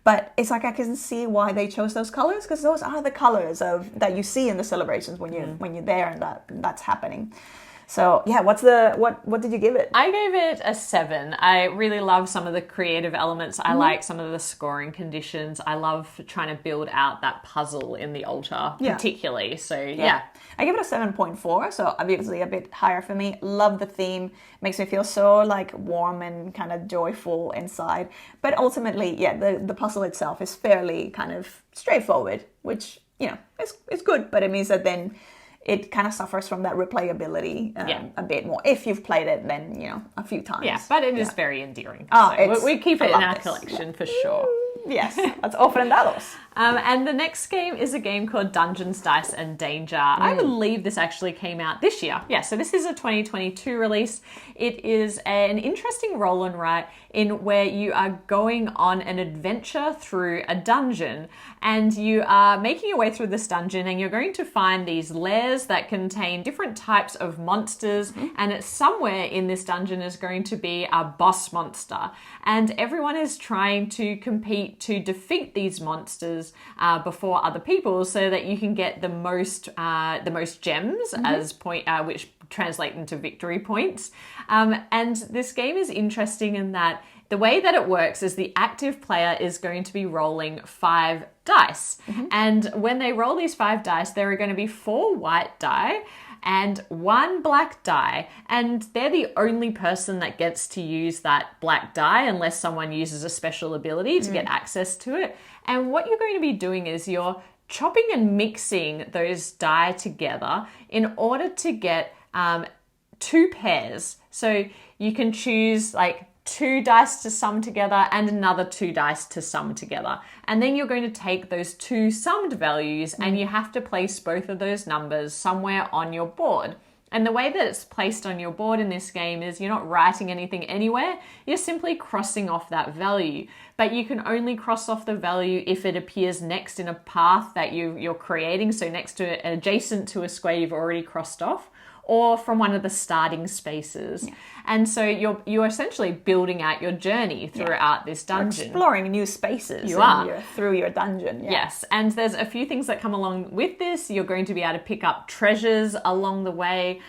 but it's like I can see why they chose those colors, because those are the colors that you see in the celebrations when you're there and that's happening. So what did you give it? I gave it a 7. I really love some of the creative elements. I like some of the scoring conditions. I love trying to build out that puzzle in the altar, particularly. So I give it a 7.4, so obviously a bit higher for me. Love the theme. Makes me feel so like warm and kind of joyful inside. But ultimately, the puzzle itself is fairly kind of straightforward, which, is good, but it means that then it kind of suffers from that replayability a bit more. If you've played it, then, a few times. Yeah, but it is very endearing. Oh, so we keep it in our collection for sure. Yes, that's Ofrendados. And the next game is a game called Dungeons, Dice and Danger. I believe this actually came out this year. Yeah, so this is a 2022 release. It is an interesting roll and write in where you are going on an adventure through a dungeon, and you are making your way through this dungeon, and you're going to find these lairs that contain different types of monsters, and it's somewhere in this dungeon is going to be a boss monster, and everyone is trying to compete to defeat these monsters before other people, so that you can get the most gems as which translate into victory points. And this game is interesting in that the way that it works is the active player is going to be rolling 5 dice. And when they roll these 5 dice, there are going to be 4 white die and 1 black die. And they're the only person that gets to use that black die unless someone uses a special ability to get access to it. And what you're going to be doing is you're chopping and mixing those die together in order to get 2 pairs. So you can choose like 2 dice to sum together and another 2 dice to sum together. And then you're going to take those 2 summed values and you have to place both of those numbers somewhere on your board. And the way that it's placed on your board in this game is you're not writing anything anywhere, you're simply crossing off that value. But you can only cross off the value if it appears next in a path that you're creating, so next to adjacent to a square you've already crossed off, or from one of the starting spaces. And so you're essentially building out your journey throughout this dungeon. Exploring new spaces through your dungeon. Yes, and there's a few things that come along with this. You're going to be able to pick up treasures along the way.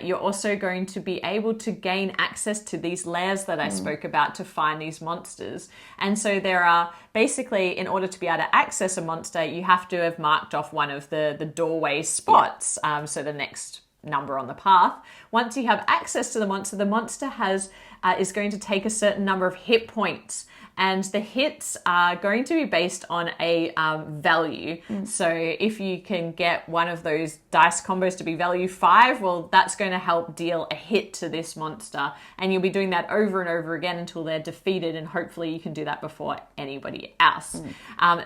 You're also going to be able to gain access to these lairs that I spoke about to find these monsters. And so there are basically, in order to be able to access a monster, you have to have marked off one of the doorway spots. So the next number on the path. Once you have access to the monster is going to take a certain number of hit points, and the hits are going to be based on a value. So if you can get one of those dice combos to be value 5, well, that's going to help deal a hit to this monster, and you'll be doing that over and over again until they're defeated, and hopefully you can do that before anybody else.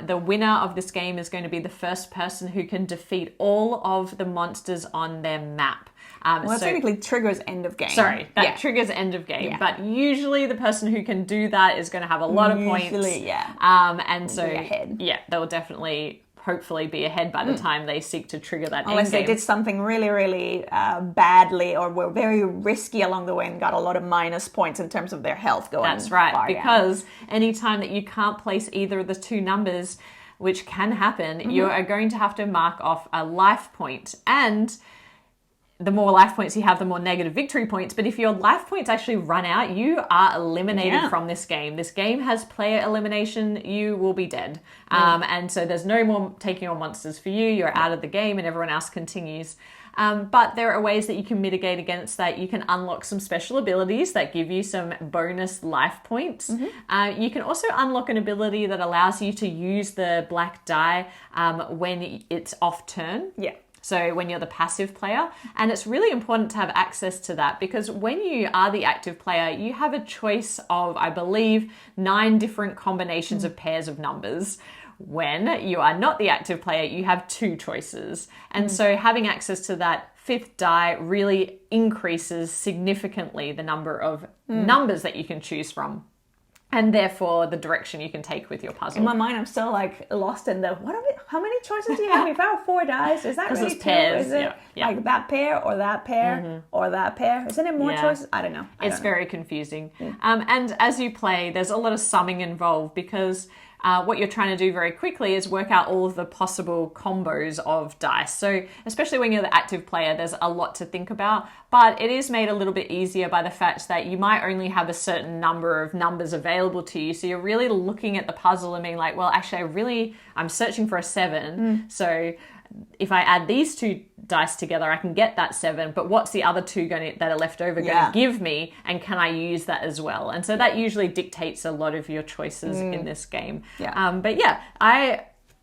The winner of this game is going to be the first person who can defeat all of the monsters on their map. Well, so technically triggers end of game. Sorry, that triggers end of game. But usually the person who can do that is going to have a lot of points. And so they'll definitely, hopefully, be ahead by the time they seek to trigger that end game. Unless they did something really, really badly or were very risky along the way and got a lot of minus points in terms of their health going. That's right, because anytime that you can't place either of the 2 numbers, which can happen, you are going to have to mark off a life point. And the more life points you have, the more negative victory points. But if your life points actually run out, you are eliminated from this game. This game has player elimination. You will be dead. And so there's no more taking on monsters for you. You're out of the game and everyone else continues. But there are ways that you can mitigate against that. You can unlock some special abilities that give you some bonus life points. You can also unlock an ability that allows you to use the black die when it's off turn. So when you're the passive player, and it's really important to have access to that, because when you are the active player, you have a choice of, I believe, 9 different combinations of pairs of numbers. When you are not the active player, you have 2 choices. And so having access to that 5th die really increases significantly the number of numbers that you can choose from. And therefore, the direction you can take with your puzzle. In my mind, I'm still like lost in the, how many choices do you have? If I have 4 dice, is that really 2? Pairs. Is it like that pair or that pair or that pair? Isn't it more choices? I don't know. It's very confusing. And as you play, there's a lot of summing involved, because what you're trying to do very quickly is work out all of the possible combos of dice. So especially when you're the active player, there's a lot to think about, but it is made a little bit easier by the fact that you might only have a certain number of numbers available to you. So you're really looking at the puzzle and being like, well, actually, I'm searching for a 7. So if I add these 2 dice together, I can get that 7, but what's the other 2 that are left over going to give me, and can I use that as well? And so that usually dictates a lot of your choices in this game. But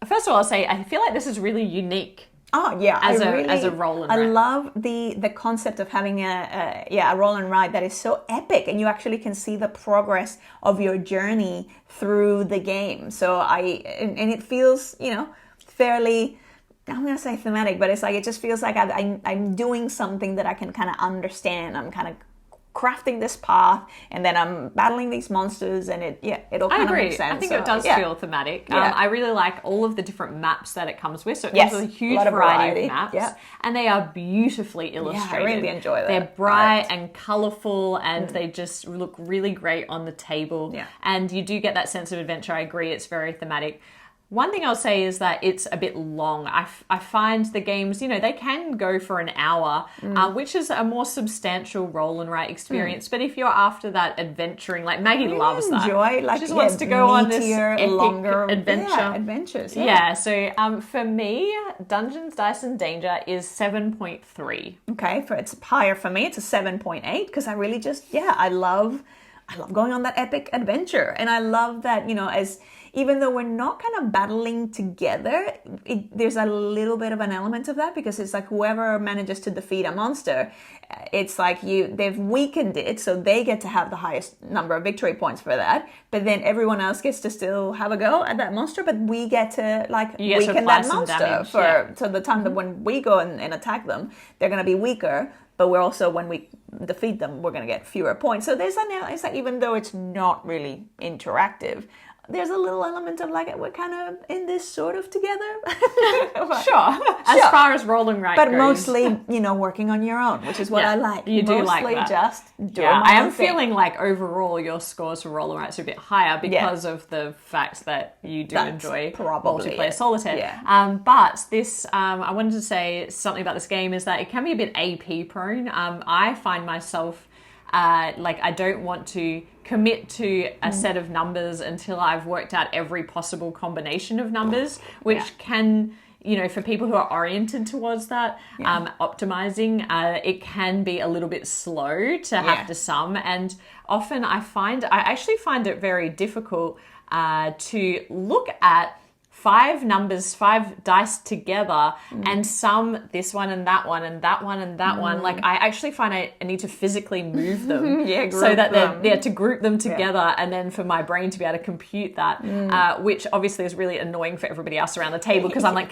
first of all, I'll say I feel like this is really unique Oh yeah, as a roll and I ride. love the concept of having a roll and ride that is so epic, and you actually can see the progress of your journey through the game. So and it feels, fairly, I'm gonna say thematic, but it's like it just feels like I'm doing something that I can kind of understand. I'm kind of crafting this path, and then I'm battling these monsters, and it all kind of makes sense. I think it does feel thematic. I really like all of the different maps that it comes with. So it comes with a huge variety of maps, and they are beautifully illustrated. Yeah, I really enjoy that. They're bright and colourful, and they just look really great on the table. Yeah. And you do get that sense of adventure. I agree, it's very thematic. One thing I'll say is that it's a bit long. I find the games, they can go for an hour, which is a more substantial roll and write experience. But if you're after that adventuring, like Maggie loves that. Enjoy, she just wants to go on this epic longer adventure. Adventures. Yeah, so for me, Dungeons, Dice and Danger is 7.3. Okay, it's higher for me. It's a 7.8 because I really I love going on that epic adventure, and I love that even though we're not kind of battling together, there's a little bit of an element of that, because it's like whoever manages to defeat a monster, it's like they've weakened it, so they get to have the highest number of victory points for that. But then everyone else gets to still have a go at that monster, but we get to weaken that monster so the time that when we go and attack them, they're going to be weaker. But we're also, when we defeat them, we're going to get fewer points. So it's like, even though it's not really interactive, there's a little element of we're kind of in this sort of together. As far as rolling right but goes. Mostly, working on your own, which is what I like. You do like that. Just doing I am feeling like overall your scores for roll and rights are a bit higher because of the fact that you do enjoy multiplayer solitaire. Yeah. But this, I wanted to say something about this game is that it can be a bit AP prone. I find myself I don't want to commit to a set of numbers until I've worked out every possible combination of numbers, which can, for people who are oriented towards that, optimizing, it can be a little bit slow to have to sum. And often I actually find it very difficult to look at 5 dice together and sum this one and that one and that one and that one. Like, I actually find I need to physically move them so that to group them together and then for my brain to be able to compute that, which obviously is really annoying for everybody else around the table, because I'm like,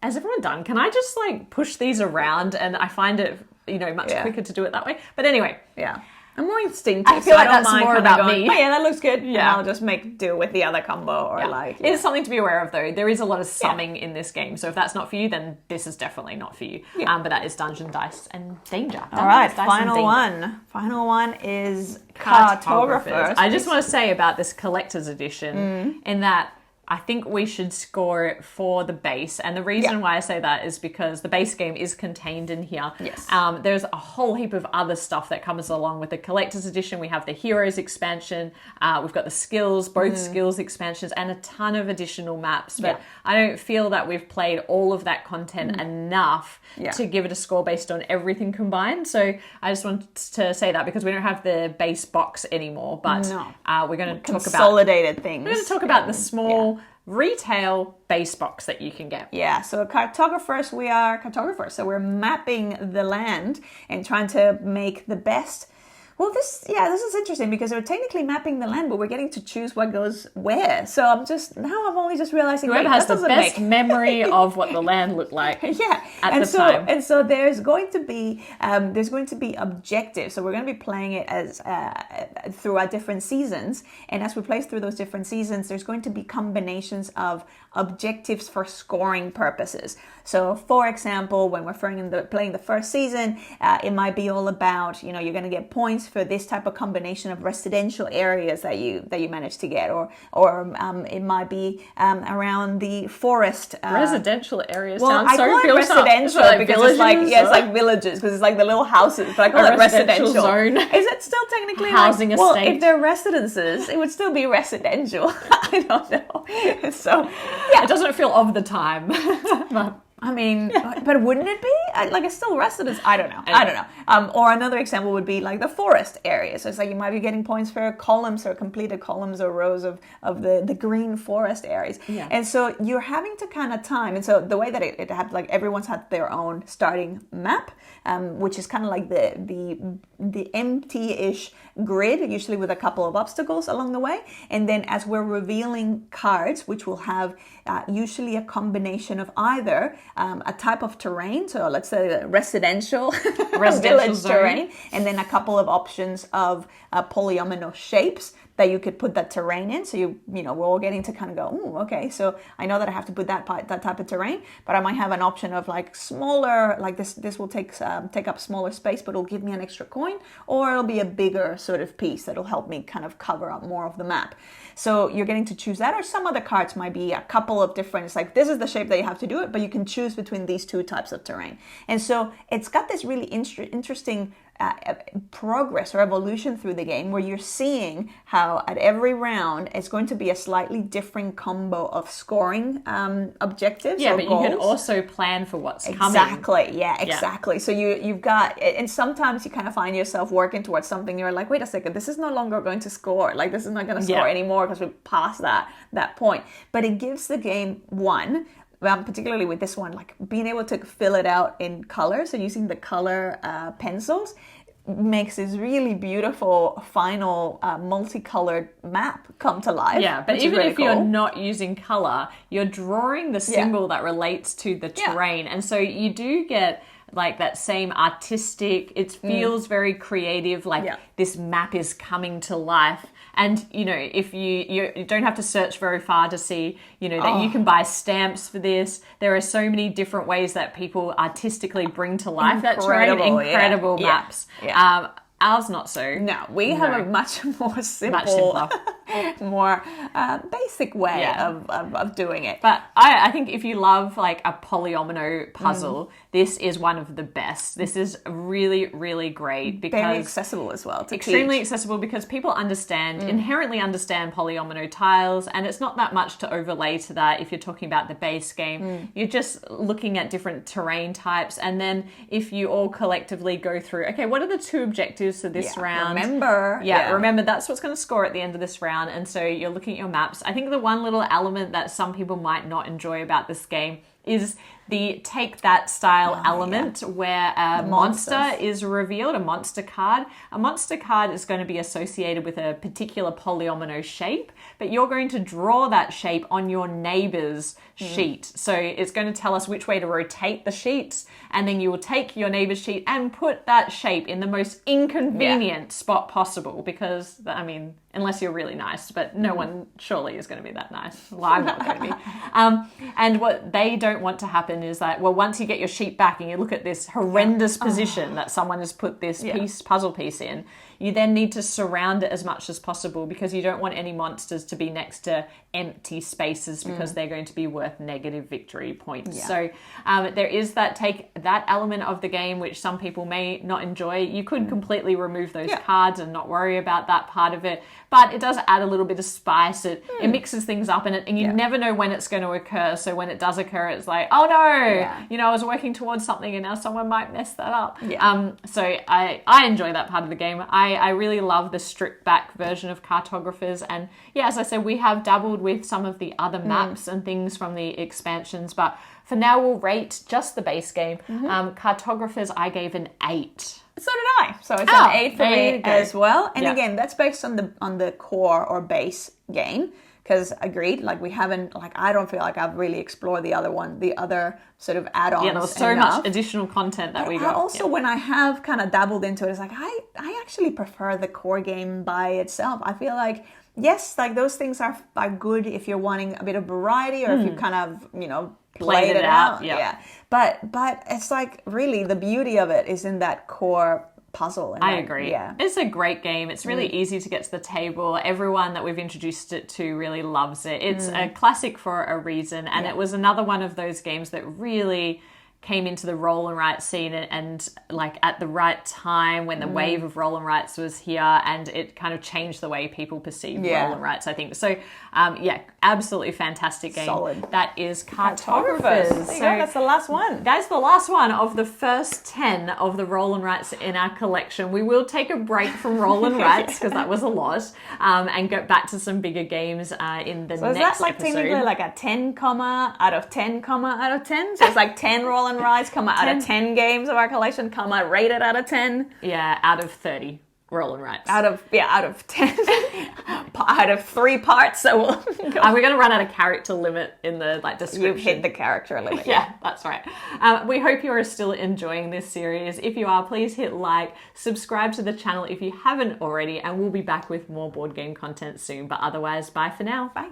has everyone done? Can I just push these around? And I find it, much quicker to do it that way. But anyway. Yeah. I'm more instinctive. I feel like that's more about me. Oh, yeah, that looks good. Yeah, I'll just make do with the other combo It is something to be aware of, though. There is a lot of summing in this game, so if that's not for you, then this is definitely not for you. But that is Dungeon, Dice and Danger. All right, final one. Final one is Cartographers. I just want to say about this collector's edition in that I think we should score it for the base. And the reason why I say that is because the base game is contained in here. Yes. There's a whole heap of other stuff that comes along with the collector's edition. We have the Heroes expansion. We've got the skills, both skills expansions, and a ton of additional maps. But I don't feel that we've played all of that content enough to give it a score based on everything combined. So I just want to say that, because we don't have the base box anymore. But we're going to talk about consolidated things. We're going to talk about the small retail base box that you can get. Yeah, so cartographers, we are cartographers. So we're mapping the land and trying to make the best. Well, this is interesting, because we're technically mapping the land, but we're getting to choose what goes where. So I'm only just realizing whoever has the best memory of what the land looked like. Time. And so there's going to be objectives. So we're going to be playing it as throughout different seasons, and as we play through those different seasons, there's going to be combinations of objectives for scoring purposes. So, for example, when we're playing the first season, it might be all about, you're going to get points for this type of combination of residential areas that you manage to get, or it might be around the forest. Residential areas. Well, I call it residential because it's like villages, because it's like the little houses. But I call it residential zone. Is it still technically housing estate? Well, if they're residences, it would still be residential. I don't know. So it doesn't feel of the time. I mean, but wouldn't it be? Like, it's still residence. I don't know. Or another example would be like the forest area. So it's like you might be getting points for columns or completed columns or rows of the green forest areas. Yeah. And so you're having to kind of time. And so the way that it had, like, everyone's had their own starting map, which is kind of like the empty-ish grid, usually with a couple of obstacles along the way. And then as we're revealing cards, which will have usually a combination of either a type of terrain, so let's say residential village zone. terrain, and then a couple of options of polyomino shapes that you could put that terrain in. So you know, we're all getting to kind of go, oh, okay, so I know that I have to put that type of terrain, but I might have an option of like smaller, like this will take up smaller space, but it'll give me an extra coin, or it'll be a bigger sort of piece that'll help me kind of cover up more of the map. So you're getting to choose that, or some other cards might be a couple of different, it's like, this is the shape that you have to do it, but you can choose between these two types of terrain. And so it's got this really interesting progress or evolution through the game, where you're seeing how at every round it's going to be a slightly different combo of scoring objectives. Yeah, or but goals. you can also plan for what's coming. Exactly. Yeah, exactly. So you've got, and sometimes you kind of find yourself working towards something. You're like, wait a second, this is no longer going to score. Like, this is not going to score anymore because we're past that point. But it gives the game particularly with this one, like being able to fill it out in color. So using the color pencils makes this really beautiful final multicolored map come to life. Yeah, but even if you're not using color, you're drawing the symbol that relates to the terrain. And so you do get like that same artistic, it feels very creative, like this map is coming to life. And, you know, if you don't have to search very far to see, you know, that you can buy stamps for this. There are so many different ways that people artistically bring to life that terrain. Incredible maps. Yeah. Ours not so. No, we have a much more simple, more basic way of doing it. But I think if you love like a polyomino puzzle, this is one of the best. This is really, really great because very accessible as well. Extremely accessible because people inherently understand polyomino tiles, and it's not that much to overlay to that if you're talking about the base game. You're just looking at different terrain types, and then if you all collectively go through, okay, what are the two objectives for this round? Remember that's what's going to score at the end of this round. And so you're looking at your maps. I think the one little element that some people might not enjoy about this game is the take that style element where a monster is revealed, a monster card. A monster card is going to be associated with a particular polyomino shape, but you're going to draw that shape on your neighbor's sheet. So it's going to tell us which way to rotate the sheets, and then you will take your neighbor's sheet and put that shape in the most inconvenient spot possible, because, I mean, unless you're really nice, but no one surely is going to be that nice. Well, I'm not going to be. And what they don't want to happen is that, well, once you get your sheet back and you look at this horrendous position that someone has put this puzzle piece in, you then need to surround it as much as possible, because you don't want any monsters to be next to empty spaces, because they're going to be worth negative victory points. Yeah. So there is that element of the game which some people may not enjoy. You could completely remove those cards and not worry about that part of it, but it does add a little bit of spice. It mixes things up, and you never know when it's going to occur. So when it does occur, it's like, oh no, you know, I was working towards something and now someone might mess that up. So I enjoy that part of the game. I really love the stripped back version of Cartographers, and as I said, we have dabbled with some of the other maps and things from the expansions, but for now we'll rate just the base game. Cartographers I gave an 8. So did I. So it's an 8 for me as well. And again, that's based on the core or base game. Because agreed, like we haven't, like I don't feel like I've really explored the other sort of add-ons. Yeah, there was so much additional content that we got. Also, when I have kind of dabbled into it, it's like I actually prefer the core game by itself. I feel like, yes, like those things are good if you're wanting a bit of variety, or if you kind of, you know, played it out. Yeah. But it's like really the beauty of it is in that core puzzle. And I agree. Yeah. It's a great game. It's really easy to get to the table. Everyone that we've introduced it to really loves it. It's a classic for a reason, and it was another one of those games that really came into the roll and write scene and like at the right time when the wave of roll and writes was here, and it kind of changed the way people perceive roll and writes, I think. So absolutely fantastic game. Solid. That is Cartographers. There you go, that's the last one. That's the last one of the first 10 of the roll and writes in our collection. We will take a break from roll and writes because that was a lot, and get back to some bigger games in the next episode. So is that like technically like a 10 comma out of 10 comma out of 10? So it's like 10 roll and writes comma out of 10 games of our collection comma rated out of 10? Yeah, out of 30 roll and writes. Out of 10. Out of 3 parts, so we'll we're going to run out of character limit in the description. You've hit the character limit. Yeah, that's right. We hope you are still enjoying this series. If you are, please hit like, subscribe to the channel if you haven't already, and we'll be back with more board game content soon. But otherwise, bye for now. Bye.